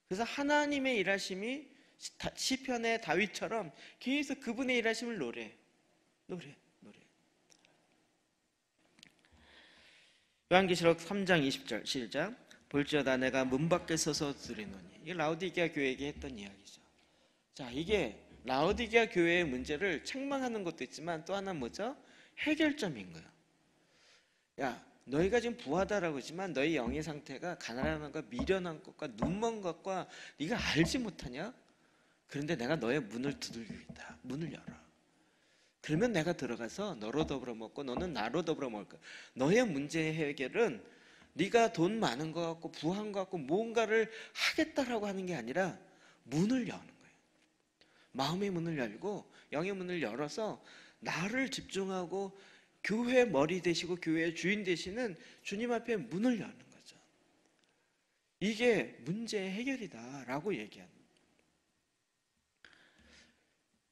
그래서 하나님의 일하심이 시편의 다윗처럼 계속 그분의 일하심을 노래. 요한계시록 3장 20절 시작. 볼지어다 내가 문 밖에 서서 들으노니. 이게 라오디게아 교회에게 했던 이야기죠. 자, 이게 라오디게아 교회의 문제를 책망하는 것도 있지만 또 하나는 뭐죠? 해결점인 거예요. 야, 너희가 지금 부하다라고 하지만 너희 영의 상태가 가난한 것과 미련한 것과 눈먼 것과 네가 알지 못하냐? 그런데 내가 너의 문을 두들기겠다. 문을 열어. 그러면 내가 들어가서 너로 더불어 먹고 너는 나로 더불어 먹을 거야. 너의 문제 해결은 네가 돈 많은 것 같고 부한 것 같고 뭔가를 하겠다라고 하는 게 아니라 문을 여는 거예요. 마음의 문을 열고 영의 문을 열어서 나를 집중하고 교회 머리 되시고 교회의 주인 되시는 주님 앞에 문을 여는 거죠. 이게 문제의 해결이다라고 얘기하는 거예요.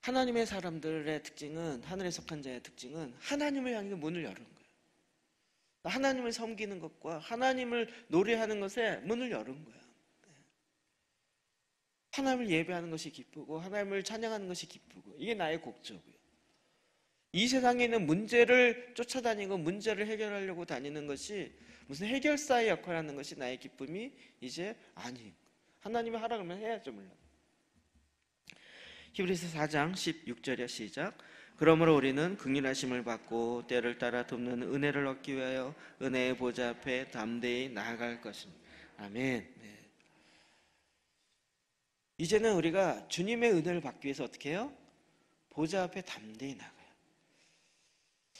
하나님의 사람들의 특징은, 하늘에 속한 자의 특징은 하나님을 향해 문을 여는 거예요. 하나님을 섬기는 것과 하나님을 노래하는 것에 문을 여는 거예요. 하나님을 예배하는 것이 기쁘고 하나님을 찬양하는 것이 기쁘고 이게 나의 곡조고요. 이 세상에 있는 문제를 쫓아다니고 문제를 해결하려고 다니는 것이 무슨 해결사의 역할을 하는 것이 나의 기쁨이 이제 아니. 하나님이 하라 그러면 해야죠 물론. 히브리서 4장 16절에 시작. 그러므로 우리는 긍휼하심을 받고 때를 따라 돕는 은혜를 얻기 위하여 은혜의 보좌 앞에 담대히 나아갈 것입니다. 아멘. 네. 이제는 우리가 주님의 은혜를 받기 위해서 어떻게 해요? 보좌 앞에 담대히 나가요.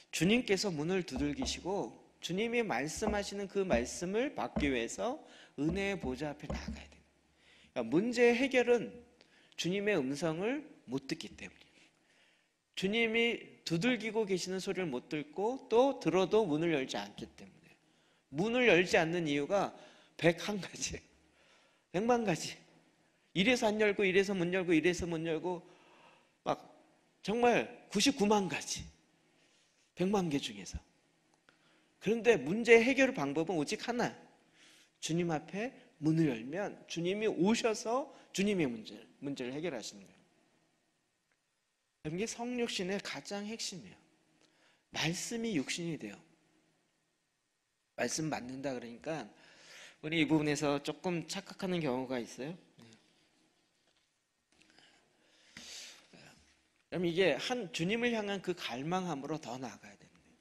주님께서 문을 두들기시고 주님이 말씀하시는 그 말씀을 받기 위해서 은혜의 보좌 앞에 나가야 돼요. 그러니까 문제의 해결은 주님의 음성을 못 듣기 때문이에요. 주님이 두들기고 계시는 소리를 못 듣고 또 들어도 문을 열지 않기 때문에 문을 열지 않는 이유가 101가지 100만 가지 이래서 안 열고 이래서 문 열고 이래서 문 열고 막 정말 99만 가지 100만 개 중에서. 그런데 문제 해결 방법은 오직 하나. 주님 앞에 문을 열면 주님이 오셔서 주님의 문제를 해결하시는 거예요. 이게 성육신의 가장 핵심이에요. 말씀이 육신이 돼요. 말씀 맞는다 그러니까 우리 이 부분에서 조금 착각하는 경우가 있어요. 그럼 이게 주님을 향한 그 갈망함으로 더 나아가야 되는 거예요.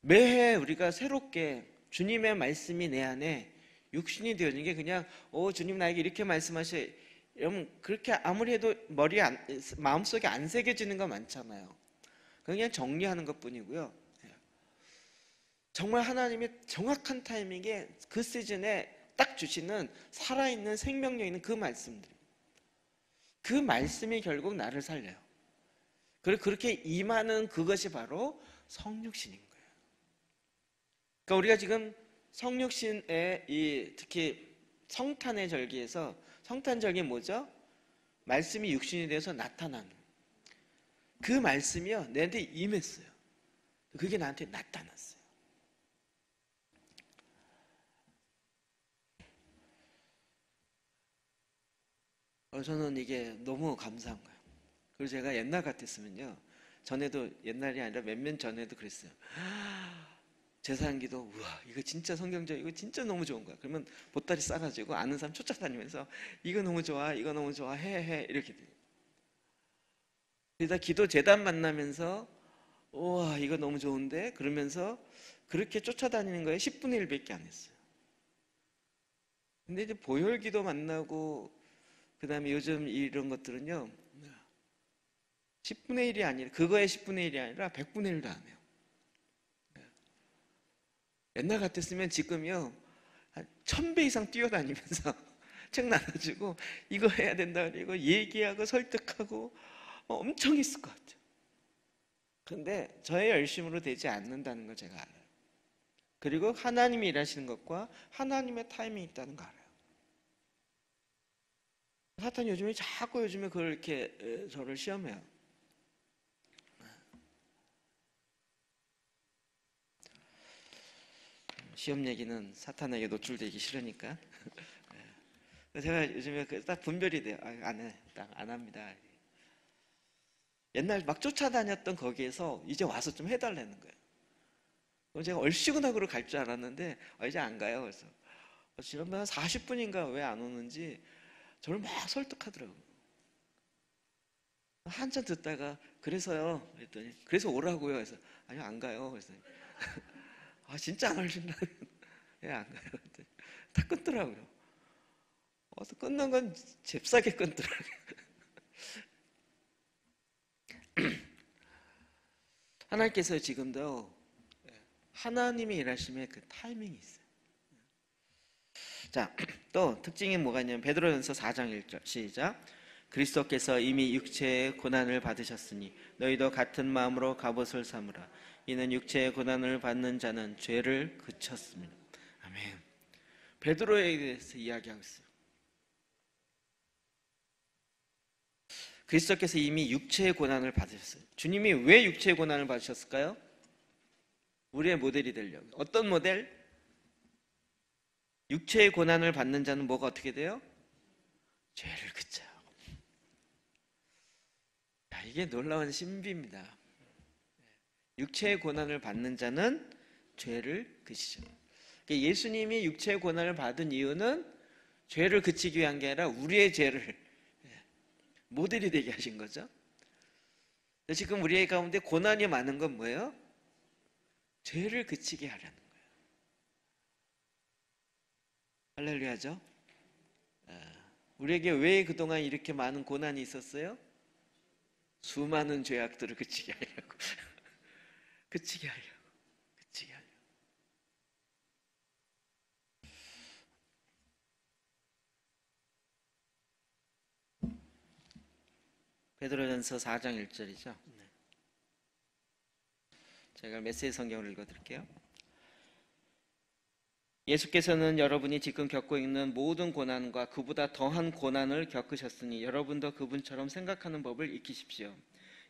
매해 우리가 새롭게 주님의 말씀이 내 안에 육신이 되어지는 게 그냥 주님 나에게 이렇게 말씀하셔. 여러분 그렇게 아무리 해도 마음속에 안 새겨지는 거 많잖아요. 그냥 정리하는 것뿐이고요. 정말 하나님의 정확한 타이밍에 그 시즌에 딱 주시는 살아있는 생명력 있는 그 말씀들. 그 말씀이 결국 나를 살려요. 그리고 그렇게 임하는 그것이 바로 성육신인 거예요. 그러니까 우리가 지금 성육신의 특히 성탄의 절기에서 성탄절기 뭐죠? 말씀이 육신이 돼서 나타나는 그 말씀이요 내한테 임했어요. 그게 나한테 나타났어요. 저는 이게 너무 감사한 거예요. 그리고 제가 옛날 같았으면요 전에도 옛날이 아니라 몇 년 전에도 그랬어요. 제사한기도 우와 이거 진짜 성경적 이거 진짜 너무 좋은 거야. 그러면 보따리 싸가지고 아는 사람 쫓아다니면서 이거 너무 좋아 이거 너무 좋아 해 이렇게 돼요. 그러다 기도 재단 만나면서 우와 이거 너무 좋은데 그러면서 그렇게 쫓아다니는 거에 10분의 1밖에 안 했어요. 근데 이제 보혈기도 만나고 그 다음에 요즘 이런 것들은요 10분의 1이 아니라 그거의 10분의 1이 아니라 100분의 1도 안 해요. 옛날 같았으면 지금요 한 1000배 이상 뛰어다니면서 책 나눠주고 이거 해야 된다 그리고 얘기하고 설득하고 엄청 있을 것 같아요. 그런데 저의 열심으로 되지 않는다는 걸 제가 알아요. 그리고 하나님이 일하시는 것과 하나님의 타이밍이 있다는 거 알아요. 사탄이 요즘에 그걸 이렇게 저를 시험해요. 시험 얘기는 사탄에게 노출되기 싫으니까. 제가 요즘에 딱 분별이 돼요. 안 해. 딱 안 합니다. 옛날 막 쫓아다녔던 거기에서 이제 와서 좀 해달라는 거예요. 그럼 제가 얼씨구나그로 갈 줄 알았는데 이제 안 가요. 그래서 지난번 한 40분인가 왜 안 오는지 저를 막 설득하더라고요. 한참 듣다가 그래서요 그랬더니 그래서 오라고요. 그래서 아니요 안 가요. 그래서 진짜 안 오신다. 예, 안 가요. 그랬더니 다 끊더라고요. 또 끊는 건 잽싸게 끊더라고요. 하나님께서 지금도 하나님이 일하심에 그 타이밍이 있어요. 자, 또 특징이 뭐가 있냐면 베드로전서 4장 1절 시작. 그리스도께서 이미 육체의 고난을 받으셨으니 너희도 같은 마음으로 갑옷을 삼으라. 이는 육체의 고난을 받는 자는 죄를 그쳤습니다. 아멘. 베드로에 대해서 이야기하고 있어요. 그리스도께서 이미 육체의 고난을 받으셨어요. 주님이 왜 육체의 고난을 받으셨을까요? 우리의 모델이 되려고. 어떤 모델? 육체의 고난을 받는 자는 뭐가 어떻게 돼요? 죄를 그쳐요. 이게 놀라운 신비입니다. 육체의 고난을 받는 자는 죄를 그치죠. 예수님이 육체의 고난을 받은 이유는 죄를 그치기 위한 게 아니라 우리의 죄를 모델이 되게 하신 거죠. 지금 우리 가운데 고난이 많은 건 뭐예요? 죄를 그치게 하려는 거예요. 할렐루야죠. 우리에게 왜 그동안 이렇게 많은 고난이 있었어요? 수많은 죄악들을 그치게 하려고. 그치게 하려고. 베드로전서 4장 1절이죠. 제가 메시지 성경을 읽어드릴게요. 예수께서는 여러분이 지금 겪고 있는 모든 고난과 그보다 더한 고난을 겪으셨으니 여러분도 그분처럼 생각하는 법을 익히십시오.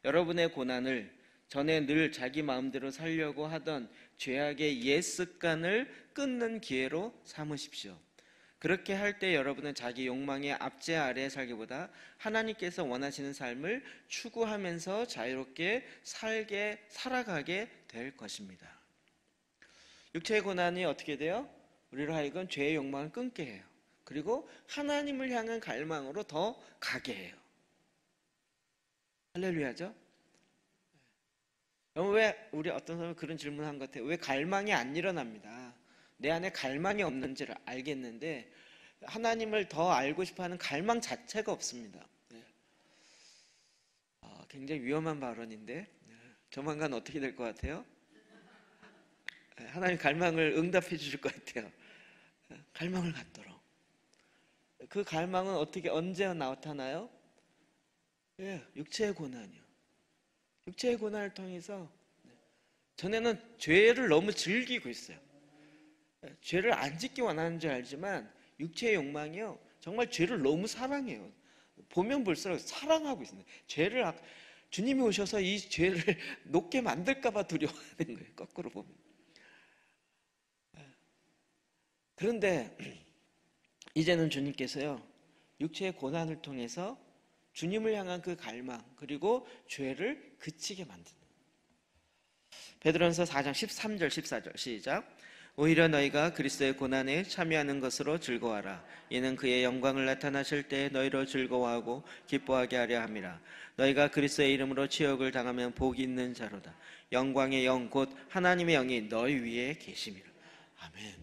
여러분의 고난을 전에 늘 자기 마음대로 살려고 하던 죄악의 옛 습관을 끊는 기회로 삼으십시오. 그렇게 할 때 여러분은 자기 욕망의 압제 아래에 살기보다 하나님께서 원하시는 삶을 추구하면서 자유롭게 살아가게 될 것입니다. 육체의 고난이 어떻게 돼요? 우리로 하여금 죄의 욕망을 끊게 해요. 그리고 하나님을 향한 갈망으로 더 가게 해요. 할렐루야죠? 왜 우리 어떤 사람은 그런 질문한 것 같아요. 왜 갈망이 안 일어납니다. 내 안에 갈망이 없는지를 알겠는데 하나님을 더 알고 싶어하는 갈망 자체가 없습니다. 굉장히 위험한 발언인데 조만간 어떻게 될 것 같아요? 하나님 갈망을 응답해 주실 것 같아요. 갈망을 갖도록. 그 갈망은 언제 나타나요? 육체의 고난이요. 육체의 고난을 통해서 전에는 죄를 너무 즐기고 있어요. 죄를 안 짓기 원하는 줄 알지만 육체의 욕망이요 정말 죄를 너무 사랑해요. 보면 볼수록 사랑하고 있습니다. 주님이 오셔서 이 죄를 높게 만들까 봐 두려워하는 거예요. 거꾸로 보면. 그런데 이제는 주님께서요 육체의 고난을 통해서 주님을 향한 그 갈망 그리고 죄를 그치게 만드는 베드로전서 4장 13절 14절 시작. 오히려 너희가 그리스도의 고난에 참여하는 것으로 즐거워하라. 이는 그의 영광을 나타나실 때 너희로 즐거워하고 기뻐하게 하려 함이라. 너희가 그리스도의 이름으로 치욕을 당하면 복이 있는 자로다. 영광의 영 곧 하나님의 영이 너희 위에 계심이라. 아멘.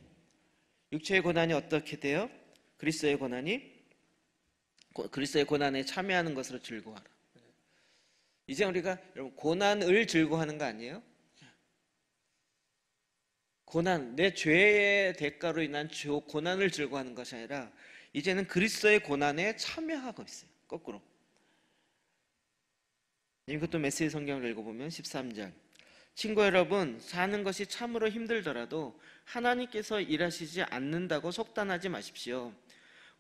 육체의 고난이 어떻게 돼요? 그리스도의 고난에 참여하는 것으로 즐거워하라. 이제 우리가 여러분 고난을 즐거워하는 거 아니에요? 고난, 내 죄의 대가로 인한 고난을 즐거워하는 것이 아니라 이제는 그리스도의 고난에 참여하고 있어요. 거꾸로. 이것도 메시지 성경을 읽어보면 13절 친구 여러분, 사는 것이 참으로 힘들더라도 하나님께서 일하시지 않는다고 속단하지 마십시오.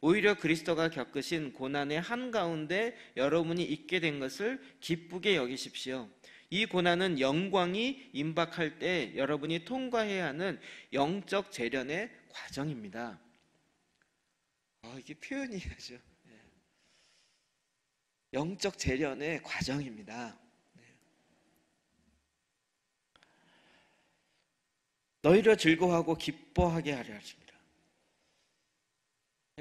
오히려 그리스도가 겪으신 고난의 한가운데 여러분이 있게 된 것을 기쁘게 여기십시오. 이 고난은 영광이 임박할 때 여러분이 통과해야 하는 영적 재련의 과정입니다. 이게 표현이 아주 영적 재련의 과정입니다. 너희를 즐거워하고 기뻐하게 하려 하십니다.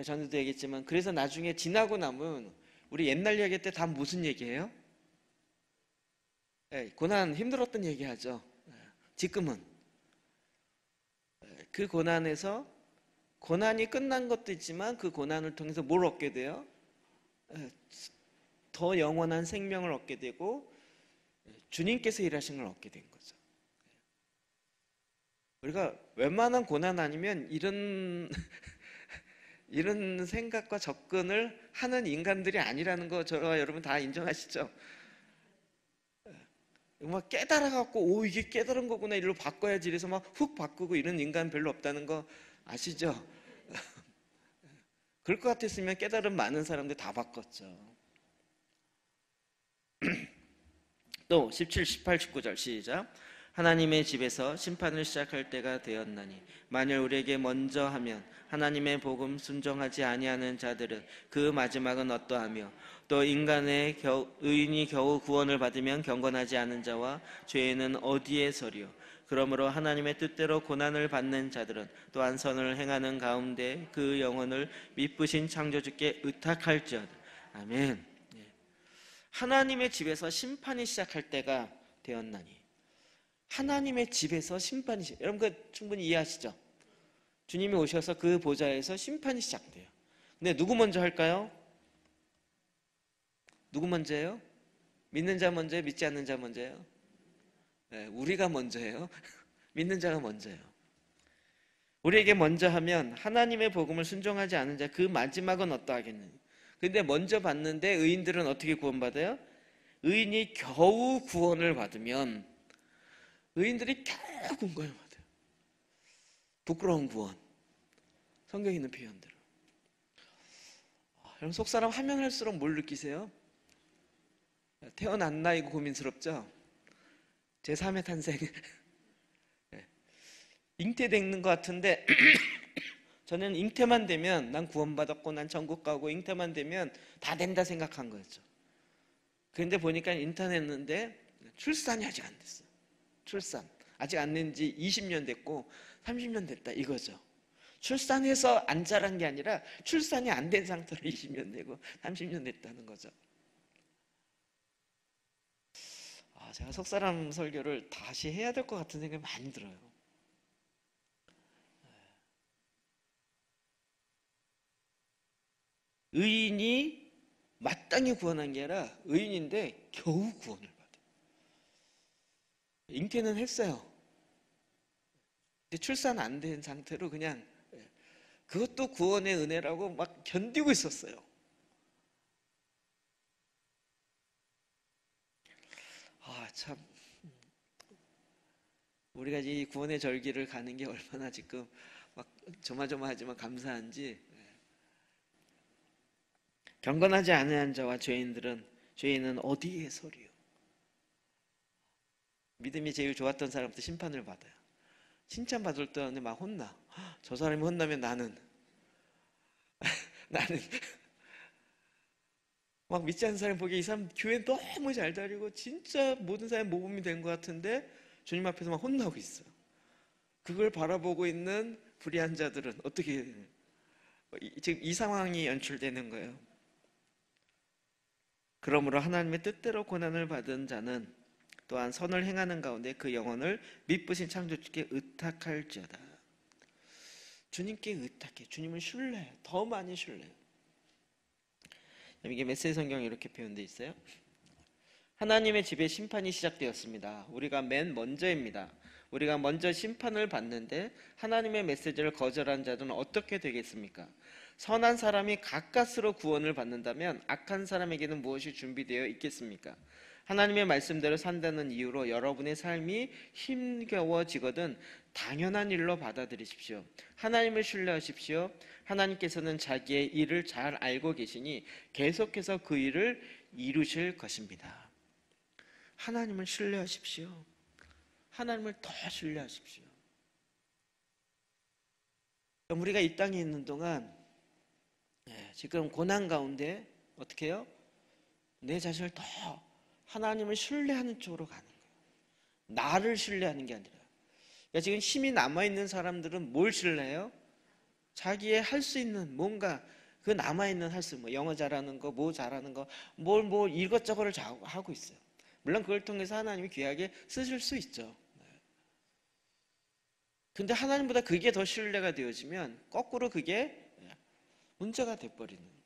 전에도 얘기했지만 그래서 나중에 지나고 나면 우리 옛날 얘기 때 다 무슨 얘기예요? 고난 힘들었던 얘기하죠. 지금은 그 고난에서 고난이 끝난 것도 있지만 그 고난을 통해서 뭘 얻게 돼요? 더 영원한 생명을 얻게 되고 주님께서 일하신 걸 얻게 된 거죠. 우리가 웬만한 고난 아니면 이런 이런 생각과 접근을 하는 인간들이 아니라는 거 저와 여러분 다 인정하시죠? 막 깨달아갖고 이게 깨달은 거구나 이리로 바꿔야지 이래서 막 훅 바꾸고 이런 인간 별로 없다는 거 아시죠? 그럴 것 같았으면 깨달은 많은 사람들 다 바꿨죠. 또 17, 18, 19절 시작. 하나님의 집에서 심판을 시작할 때가 되었나니 만일 우리에게 먼저 하면 하나님의 복음 순종하지 아니하는 자들은 그 마지막은 어떠하며 또 인간의 의인이 겨우 구원을 받으면 경건하지 않은 자와 죄인은 어디에 서리요. 그러므로 하나님의 뜻대로 고난을 받는 자들은 또한 선을 행하는 가운데 그 영혼을 미쁘신 창조주께 의탁할지어다. 아멘. 하나님의 집에서 심판이 시작할 때가 되었나니 하나님의 집에서 심판이 여러분 그 충분히 이해하시죠? 주님이 오셔서 그 보좌에서 심판이 시작돼요. 근데 누구 먼저 할까요? 누구 먼저예요? 믿는 자 먼저예요? 믿지 않는 자 먼저예요? 우리가 먼저예요. 믿는 자가 먼저예요. 우리에게 먼저 하면 하나님의 복음을 순종하지 않은 자 그 마지막은 어떠하겠느냐. 근데 먼저 받는데 의인들은 어떻게 구원받아요? 의인이 겨우 구원을 받으면 의인들이 겨우 구원을 받아요. 부끄러운 구원. 성경에 있는 표현대로. 여러분 속사람 하면 할수록 뭘 느끼세요? 태어났나 이거 고민스럽죠? 제3의 탄생. 잉태되는 것 같은데 저는 잉태만 되면 난 구원받았고 난 천국 가고 잉태만 되면 다 된다 생각한 거였죠. 그런데 보니까 인터넷했는데 출산이 아직 안 됐어. 출산 아직 안 된 지 20년 됐고 30년 됐다 이거죠. 출산해서 안 자란 게 아니라 출산이 안 된 상태로 20년 되고 30년 됐다는 거죠. 제가 속사람 설교를 다시 해야 될 것 같은 생각이 많이 들어요. 의인이 마땅히 구원한 게 아니라 의인인데 겨우 구원을 받아요. 잉태는 했어요. 근데 출산 안 된 상태로 그냥 그것도 구원의 은혜라고 막 견디고 있었어요. 참 우리가 이 구원의 절기를 가는 게 얼마나 지금 막 조마조마하지만 감사한지. 경건하지 않은 자와 죄인은 어디에 서리요. 믿음이 제일 좋았던 사람부터 심판을 받아요. 칭찬받을 때는 막 혼나. 저 사람이 혼나면 나는 막 믿지 않는 사람 보기에 이 사람 교회 너무 잘 다니고 진짜 모든 사람이 모범이 된 것 같은데 주님 앞에서 막 혼나고 있어요. 그걸 바라보고 있는 불의한 자들은 어떻게 지금 이 상황이 연출되는 거예요. 그러므로 하나님의 뜻대로 고난을 받은 자는 또한 선을 행하는 가운데 그 영혼을 미쁘신 창조주께 의탁할지어다. 주님께 의탁해. 주님을 신뢰해요. 더 많이 신뢰해요. 이게 메시지 성경에 이렇게 표현되어 있어요. 하나님의 집에 심판이 시작되었습니다. 우리가 맨 먼저입니다. 우리가 먼저 심판을 받는데 하나님의 메시지를 거절한 자들은 어떻게 되겠습니까? 선한 사람이 가까스로 구원을 받는다면 악한 사람에게는 무엇이 준비되어 있겠습니까? 하나님의 말씀대로 산다는 이유로 여러분의 삶이 힘겨워지거든 당연한 일로 받아들이십시오. 하나님을 신뢰하십시오. 하나님께서는 자기의 일을 잘 알고 계시니 계속해서 그 일을 이루실 것입니다. 하나님을 신뢰하십시오. 하나님을 더 신뢰하십시오. 우리가 이 땅에 있는 동안 지금 고난 가운데 어떻게 해요? 내 자신을 더 하나님을 신뢰하는 쪽으로 가는 거예요. 나를 신뢰하는 게 아니라. 그러니까 지금 힘이 남아있는 사람들은 뭘 신뢰해요? 자기의 할 수 있는 뭔가 그 남아있는 할 수, 뭐 영어 잘하는 거, 뭐 잘하는 거, 뭘 이것저것을 하고 있어요. 물론 그걸 통해서 하나님이 귀하게 쓰실 수 있죠. 근데 하나님보다 그게 더 신뢰가 되어지면 거꾸로 그게 문제가 돼버리는.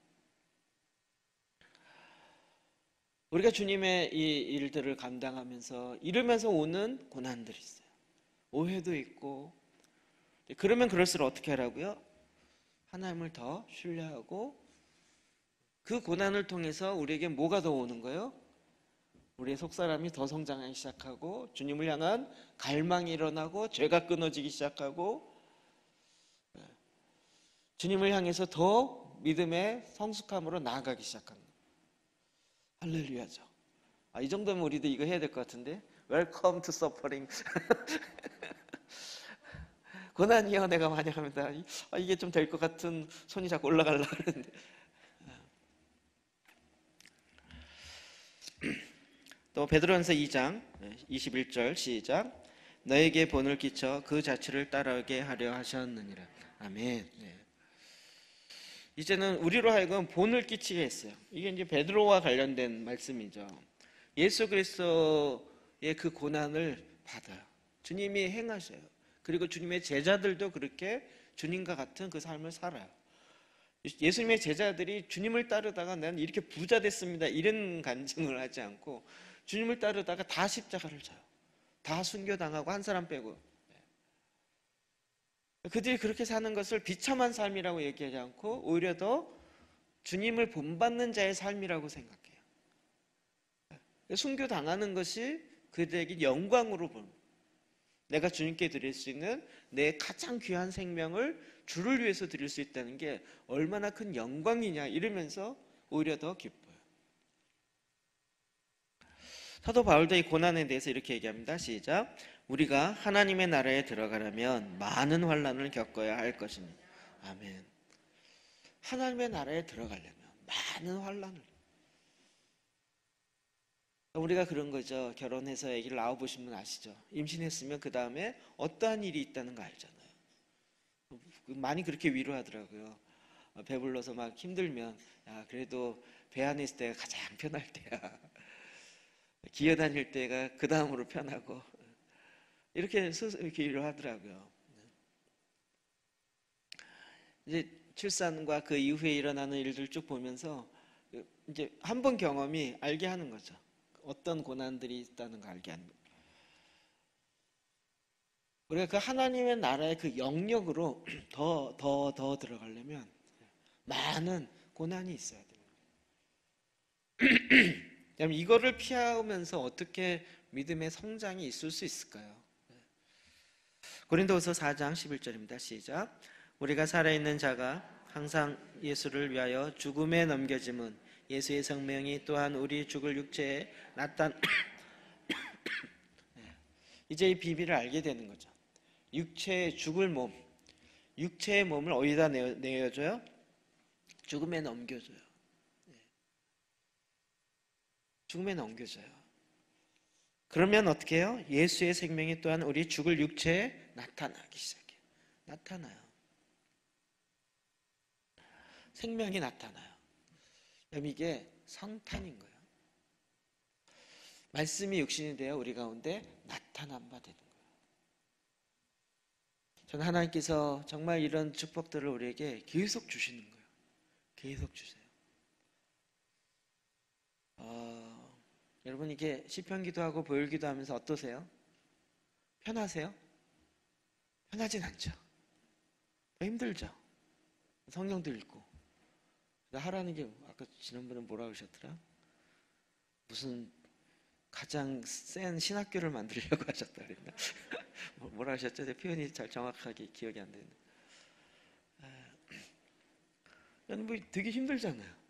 우리가 주님의 이 일들을 감당하면서 이러면서 오는 고난들이 있어요. 오해도 있고. 그러면 그럴수록 어떻게 하라고요? 하나님을 더 신뢰하고 그 고난을 통해서 우리에게 뭐가 더 오는 거예요? 우리의 속사람이 더 성장하기 시작하고 주님을 향한 갈망이 일어나고 죄가 끊어지기 시작하고 주님을 향해서 더 믿음의 성숙함으로 나아가기 시작합니다. 할렐루야죠. 이 정도면 우리도 이거 해야 될 것 같은데. Welcome to suffering. 고난이여 내가 환영합니다. 이게 좀 될 것 같은 손이 자꾸 올라가려고 하는데. 또 베드로전서 2장 21절 시작. 너에게 본을 끼쳐 그 자취를 따르게 하려 하셨느니라. 아멘. 이제는 우리로 하여금 본을 끼치게 했어요. 이게 이제 베드로와 관련된 말씀이죠. 예수 그리스도의 그 고난을 받아요. 주님이 행하셔요. 그리고 주님의 제자들도 그렇게 주님과 같은 그 삶을 살아요. 예수님의 제자들이 주님을 따르다가 나는 이렇게 부자 됐습니다 이런 간증을 하지 않고 주님을 따르다가 다 십자가를 져요. 다 순교당하고 한 사람 빼고. 그들이 그렇게 사는 것을 비참한 삶이라고 얘기하지 않고 오히려 더 주님을 본받는 자의 삶이라고 생각해요. 순교당하는 것이 그들에게 영광으로 봅니다. 내가 주님께 드릴 수 있는 내 가장 귀한 생명을 주를 위해서 드릴 수 있다는 게 얼마나 큰 영광이냐 이러면서 오히려 더 기뻐요. 사도 바울도 이 고난에 대해서 이렇게 얘기합니다. 시작. 우리가 하나님의 나라에 들어가려면 많은 환난을 겪어야 할 것입니다. 아멘. 하나님의 나라에 들어가려면 많은 환난을. 우리가 그런 거죠. 결혼해서 아기를 낳아보시면 아시죠. 임신했으면 그 다음에 어떠한 일이 있다는 거 알잖아요. 많이 그렇게 위로하더라고요. 배불러서 막 힘들면 그래도 배 안에 있을 때가 가장 편할 때야. 기어다닐 때가 그 다음으로 편하고 이렇게 위로하더라고요. 이제 출산과 그 이후에 일어나는 일들 쭉 보면서 이제 한 번 경험이 알게 하는 거죠. 어떤 고난들이 있다는 거 알게 하는 거예요. 우리가 그 하나님의 나라의 그 영역으로 더 들어가려면 많은 고난이 있어야 돼요. 그럼 이거를 피하면서 어떻게 믿음의 성장이 있을 수 있을까요? 고린도후서 4장 11절입니다. 시작. 우리가 살아있는 자가 항상 예수를 위하여 죽음에 넘겨짐은 예수의 생명이 또한 우리 죽을 육체에 이제 이 비밀을 알게 되는 거죠. 육체의 죽을 몸, 육체의 몸을 어디다 내어줘요? 죽음에 넘겨줘요. 죽음에 넘겨줘요. 그러면 어떻게 해요? 예수의 생명이 또한 우리 죽을 육체에 나타나기 시작해요. 나타나요. 생명이 나타나요. 그럼 이게 성탄인 거예요. 말씀이 육신이 되어 우리 가운데 나타난 바 되는 거예요. 저는 하나님께서 정말 이런 축복들을 우리에게 계속 주시는 거예요. 계속 주세요. 여러분 이게 시편 기도하고 보혈 기도하면서 어떠세요? 편하세요? 편하진 않죠. 더 힘들죠. 성경도 읽고 하라는 게 아까 지난번에 뭐라 그러셨더라? 무슨 가장 센 신학교를 만들려고 하셨다 그랬나? 뭐라 하셨죠? 제 표현이 잘 정확하게 기억이 안 되는데. 뭐 되게 힘들잖아요.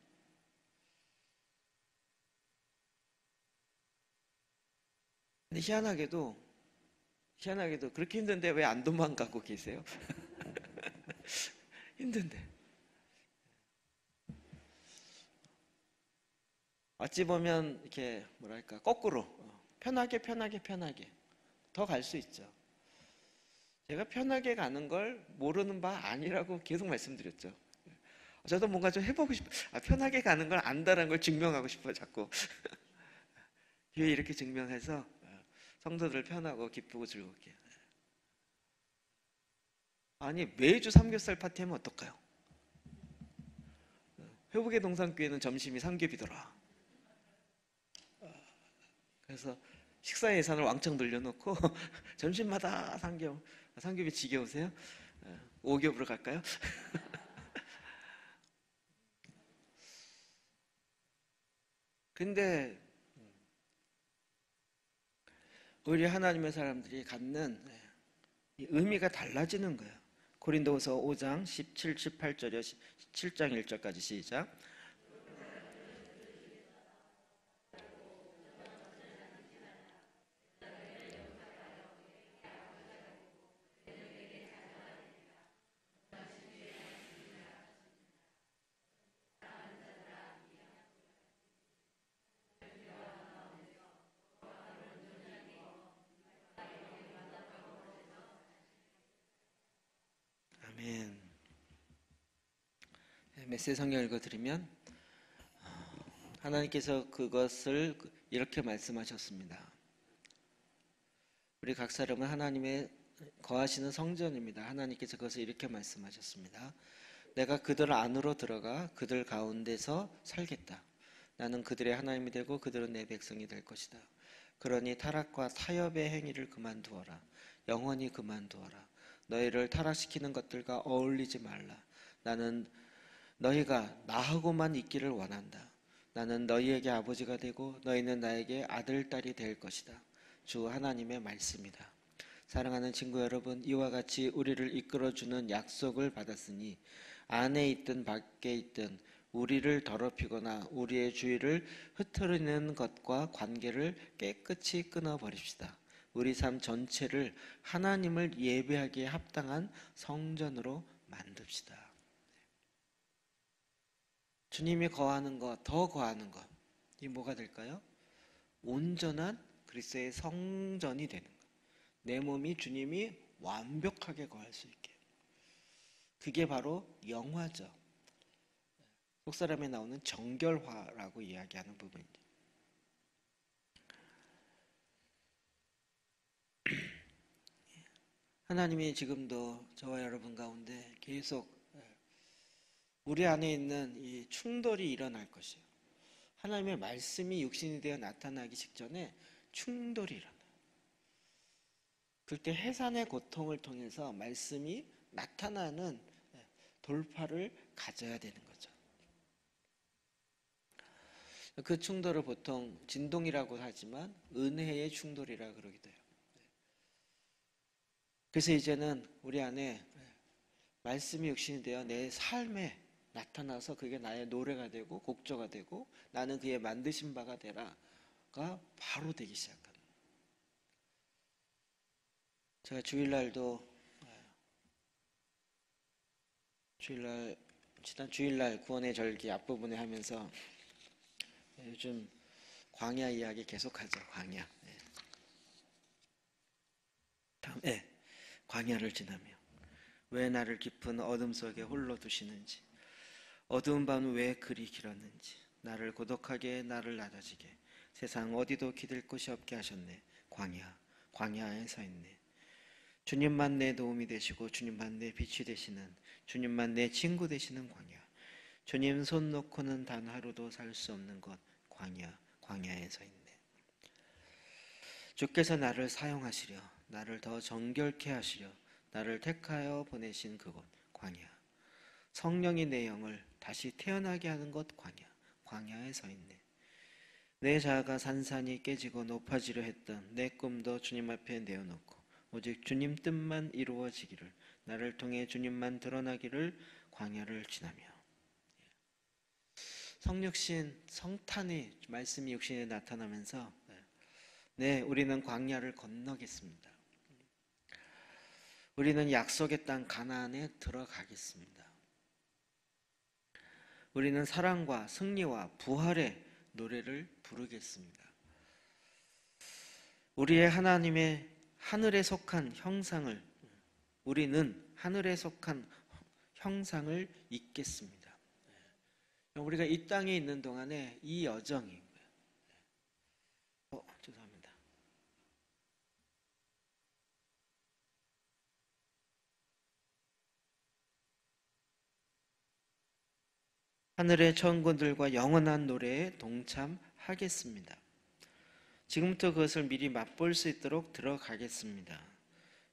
근데 희한하게도 그렇게 힘든데 왜 안 도망가고 계세요? 힘든데. 어찌 보면 이렇게 뭐랄까 거꾸로 편하게 더 갈 수 있죠. 제가 편하게 가는 걸 모르는 바 아니라고 계속 말씀드렸죠. 저도 뭔가 좀 해보고 싶어. 편하게 가는 걸 안다는 걸 증명하고 싶어요, 자꾸. 교회 이렇게 증명해서 성도들 편하고 기쁘고 즐겁게. 아니, 매주 삼겹살 파티하면 어떨까요? 회복의 동산교회는 점심이 삼겹이더라. 그래서 식사 예산을 왕창 늘려놓고 점심마다 삼겹이 지겨우세요? 오겹으로 갈까요? 근데 우리 하나님의 사람들이 갖는 이 의미가 달라지는 거예요. 고린도후서 5장 17, 18절이요. 7장 1절까지 시작. 아멘. 메시지 성경 읽어드리면 하나님께서 그것을 이렇게 말씀하셨습니다. 우리 각 사람은 하나님의 거하시는 성전입니다. 하나님께서 그것을 이렇게 말씀하셨습니다. 내가 그들 안으로 들어가 그들 가운데서 살겠다. 나는 그들의 하나님이 되고 그들은 내 백성이 될 것이다. 그러니 타락과 타협의 행위를 그만두어라. 영원히 그만두어라. 너희를 타락시키는 것들과 어울리지 말라. 나는 너희가 나하고만 있기를 원한다. 나는 너희에게 아버지가 되고 너희는 나에게 아들, 딸이 될 것이다. 주 하나님의 말씀이다. 사랑하는 친구 여러분, 이와 같이 우리를 이끌어주는 약속을 받았으니 안에 있든 밖에 있든 우리를 더럽히거나 우리의 주의를 흐트리는 것과 관계를 깨끗이 끊어버립시다. 우리 삶 전체를 하나님을 예배하기에 합당한 성전으로 만듭시다. 주님이 거하는 것, 더 거하는 것, 이 뭐가 될까요? 온전한 그리스도의 성전이 되는 것. 내 몸이 주님이 완벽하게 거할 수 있게. 그게 바로 영화죠. 속사람에 나오는 정결화라고 이야기하는 부분이죠. 하나님이 지금도 저와 여러분 가운데 계속 우리 안에 있는 이 충돌이 일어날 것이에요. 하나님의 말씀이 육신이 되어 나타나기 직전에 충돌이 일어나요. 그때 해산의 고통을 통해서 말씀이 나타나는 돌파를 가져야 되는 거죠. 그 충돌을 보통 진동이라고 하지만 은혜의 충돌이라고 그러기도 해요. 그래서 이제는 우리 안에 말씀이 육신이 되어 내 삶에 나타나서 그게 나의 노래가 되고 곡조가 되고 나는 그의 만드신 바가 되라가 바로 되기 시작합니다. 제가 지난 주일날 구원의 절기 앞부분에 하면서 요즘 광야 이야기 계속하죠. 광야. 다음에 광야를 지나며 왜 나를 깊은 어둠 속에 홀로 두시는지, 어두운 밤은 왜 그리 길었는지, 나를 고독하게 나를 낮아지게 세상 어디도 기댈 곳이 없게 하셨네. 광야에 서 있네. 주님만 내 도움이 되시고 주님만 내 빛이 되시는, 주님만 내 친구 되시는 광야. 주님 손 놓고는 단 하루도 살 수 없는 곳 광야에 서 있네. 주께서 나를 사용하시려, 나를 더 정결케 하시려 나를 택하여 보내신 그곳 광야. 성령이 내 영을 다시 태어나게 하는 곳 광야에 서 있네. 내 자아가 산산이 깨지고 높아지려 했던 내 꿈도 주님 앞에 내어놓고 오직 주님 뜻만 이루어지기를, 나를 통해 주님만 드러나기를 광야를 지나며. 성육신, 성탄이 말씀이 육신에 나타나면서 네, 우리는 광야를 건너겠습니다. 우리는 약속의 땅 가나안에 들어가겠습니다. 우리는 사랑과 승리와 부활의 노래를 부르겠습니다. 우리의 하나님의 하늘에 속한 형상을, 우리는 하늘에 속한 형상을 잊겠습니다. 우리가 이 땅에 있는 동안에 이 여정이, 죄송합니다. 하늘의 천군들과 영원한 노래에 동참하겠습니다. 지금부터 그것을 미리 맛볼 수 있도록 들어가겠습니다.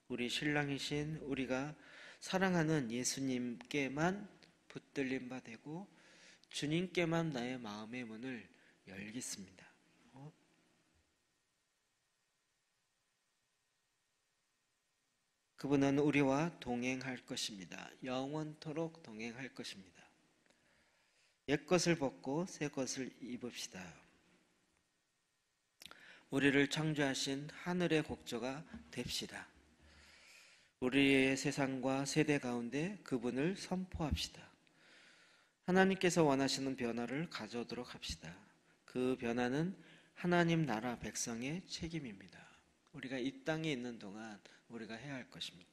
우리 신랑이신 우리가 사랑하는 예수님께만 붙들림 바 되고 주님께만 나의 마음의 문을 열겠습니다. 그분은 우리와 동행할 것입니다. 영원토록 동행할 것입니다. 옛것을 벗고 새것을 입읍시다. 우리를 창조하신 하늘의 곡조가 됩시다. 우리의 세상과 세대 가운데 그분을 선포합시다. 하나님께서 원하시는 변화를 가져오도록 합시다. 그 변화는 하나님 나라 백성의 책임입니다. 우리가 이 땅에 있는 동안 우리가 해야 할 것입니다.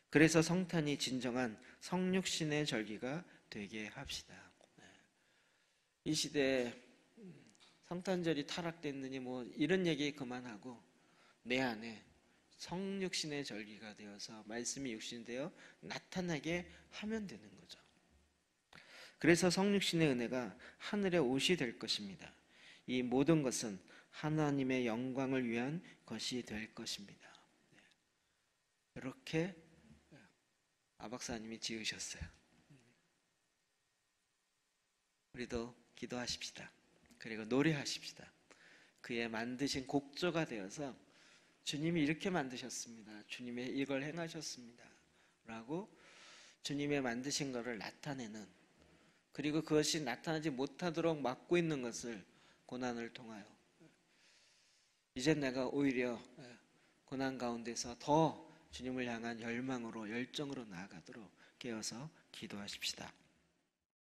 그래서 성탄이 진정한 성육신의 절기가 되게 합시다. 이 시대에 성탄절이 타락됐느니 뭐 이런 얘기 그만하고 내 안에 성육신의 절기가 되어서 말씀이 육신되어 나타나게 하면 되는 거죠. 그래서 성육신의 은혜가 하늘의 옷이 될 것입니다. 이 모든 것은 하나님의 영광을 위한 것이 될 것입니다. 이렇게 아박사님이 지으셨어요. 우리도 기도하십시다. 그리고 노래하십시다. 그의 만드신 곡조가 되어서 주님이 이렇게 만드셨습니다. 주님이 이걸 행하셨습니다. 라고 주님의 만드신 것을 나타내는, 그리고 그것이 나타나지 못하도록 막고 있는 것을 고난을 통하여, 이제 내가 오히려 고난 가운데서 더 주님을 향한 열망으로 열정으로 나아가도록 깨어서 기도하십시다.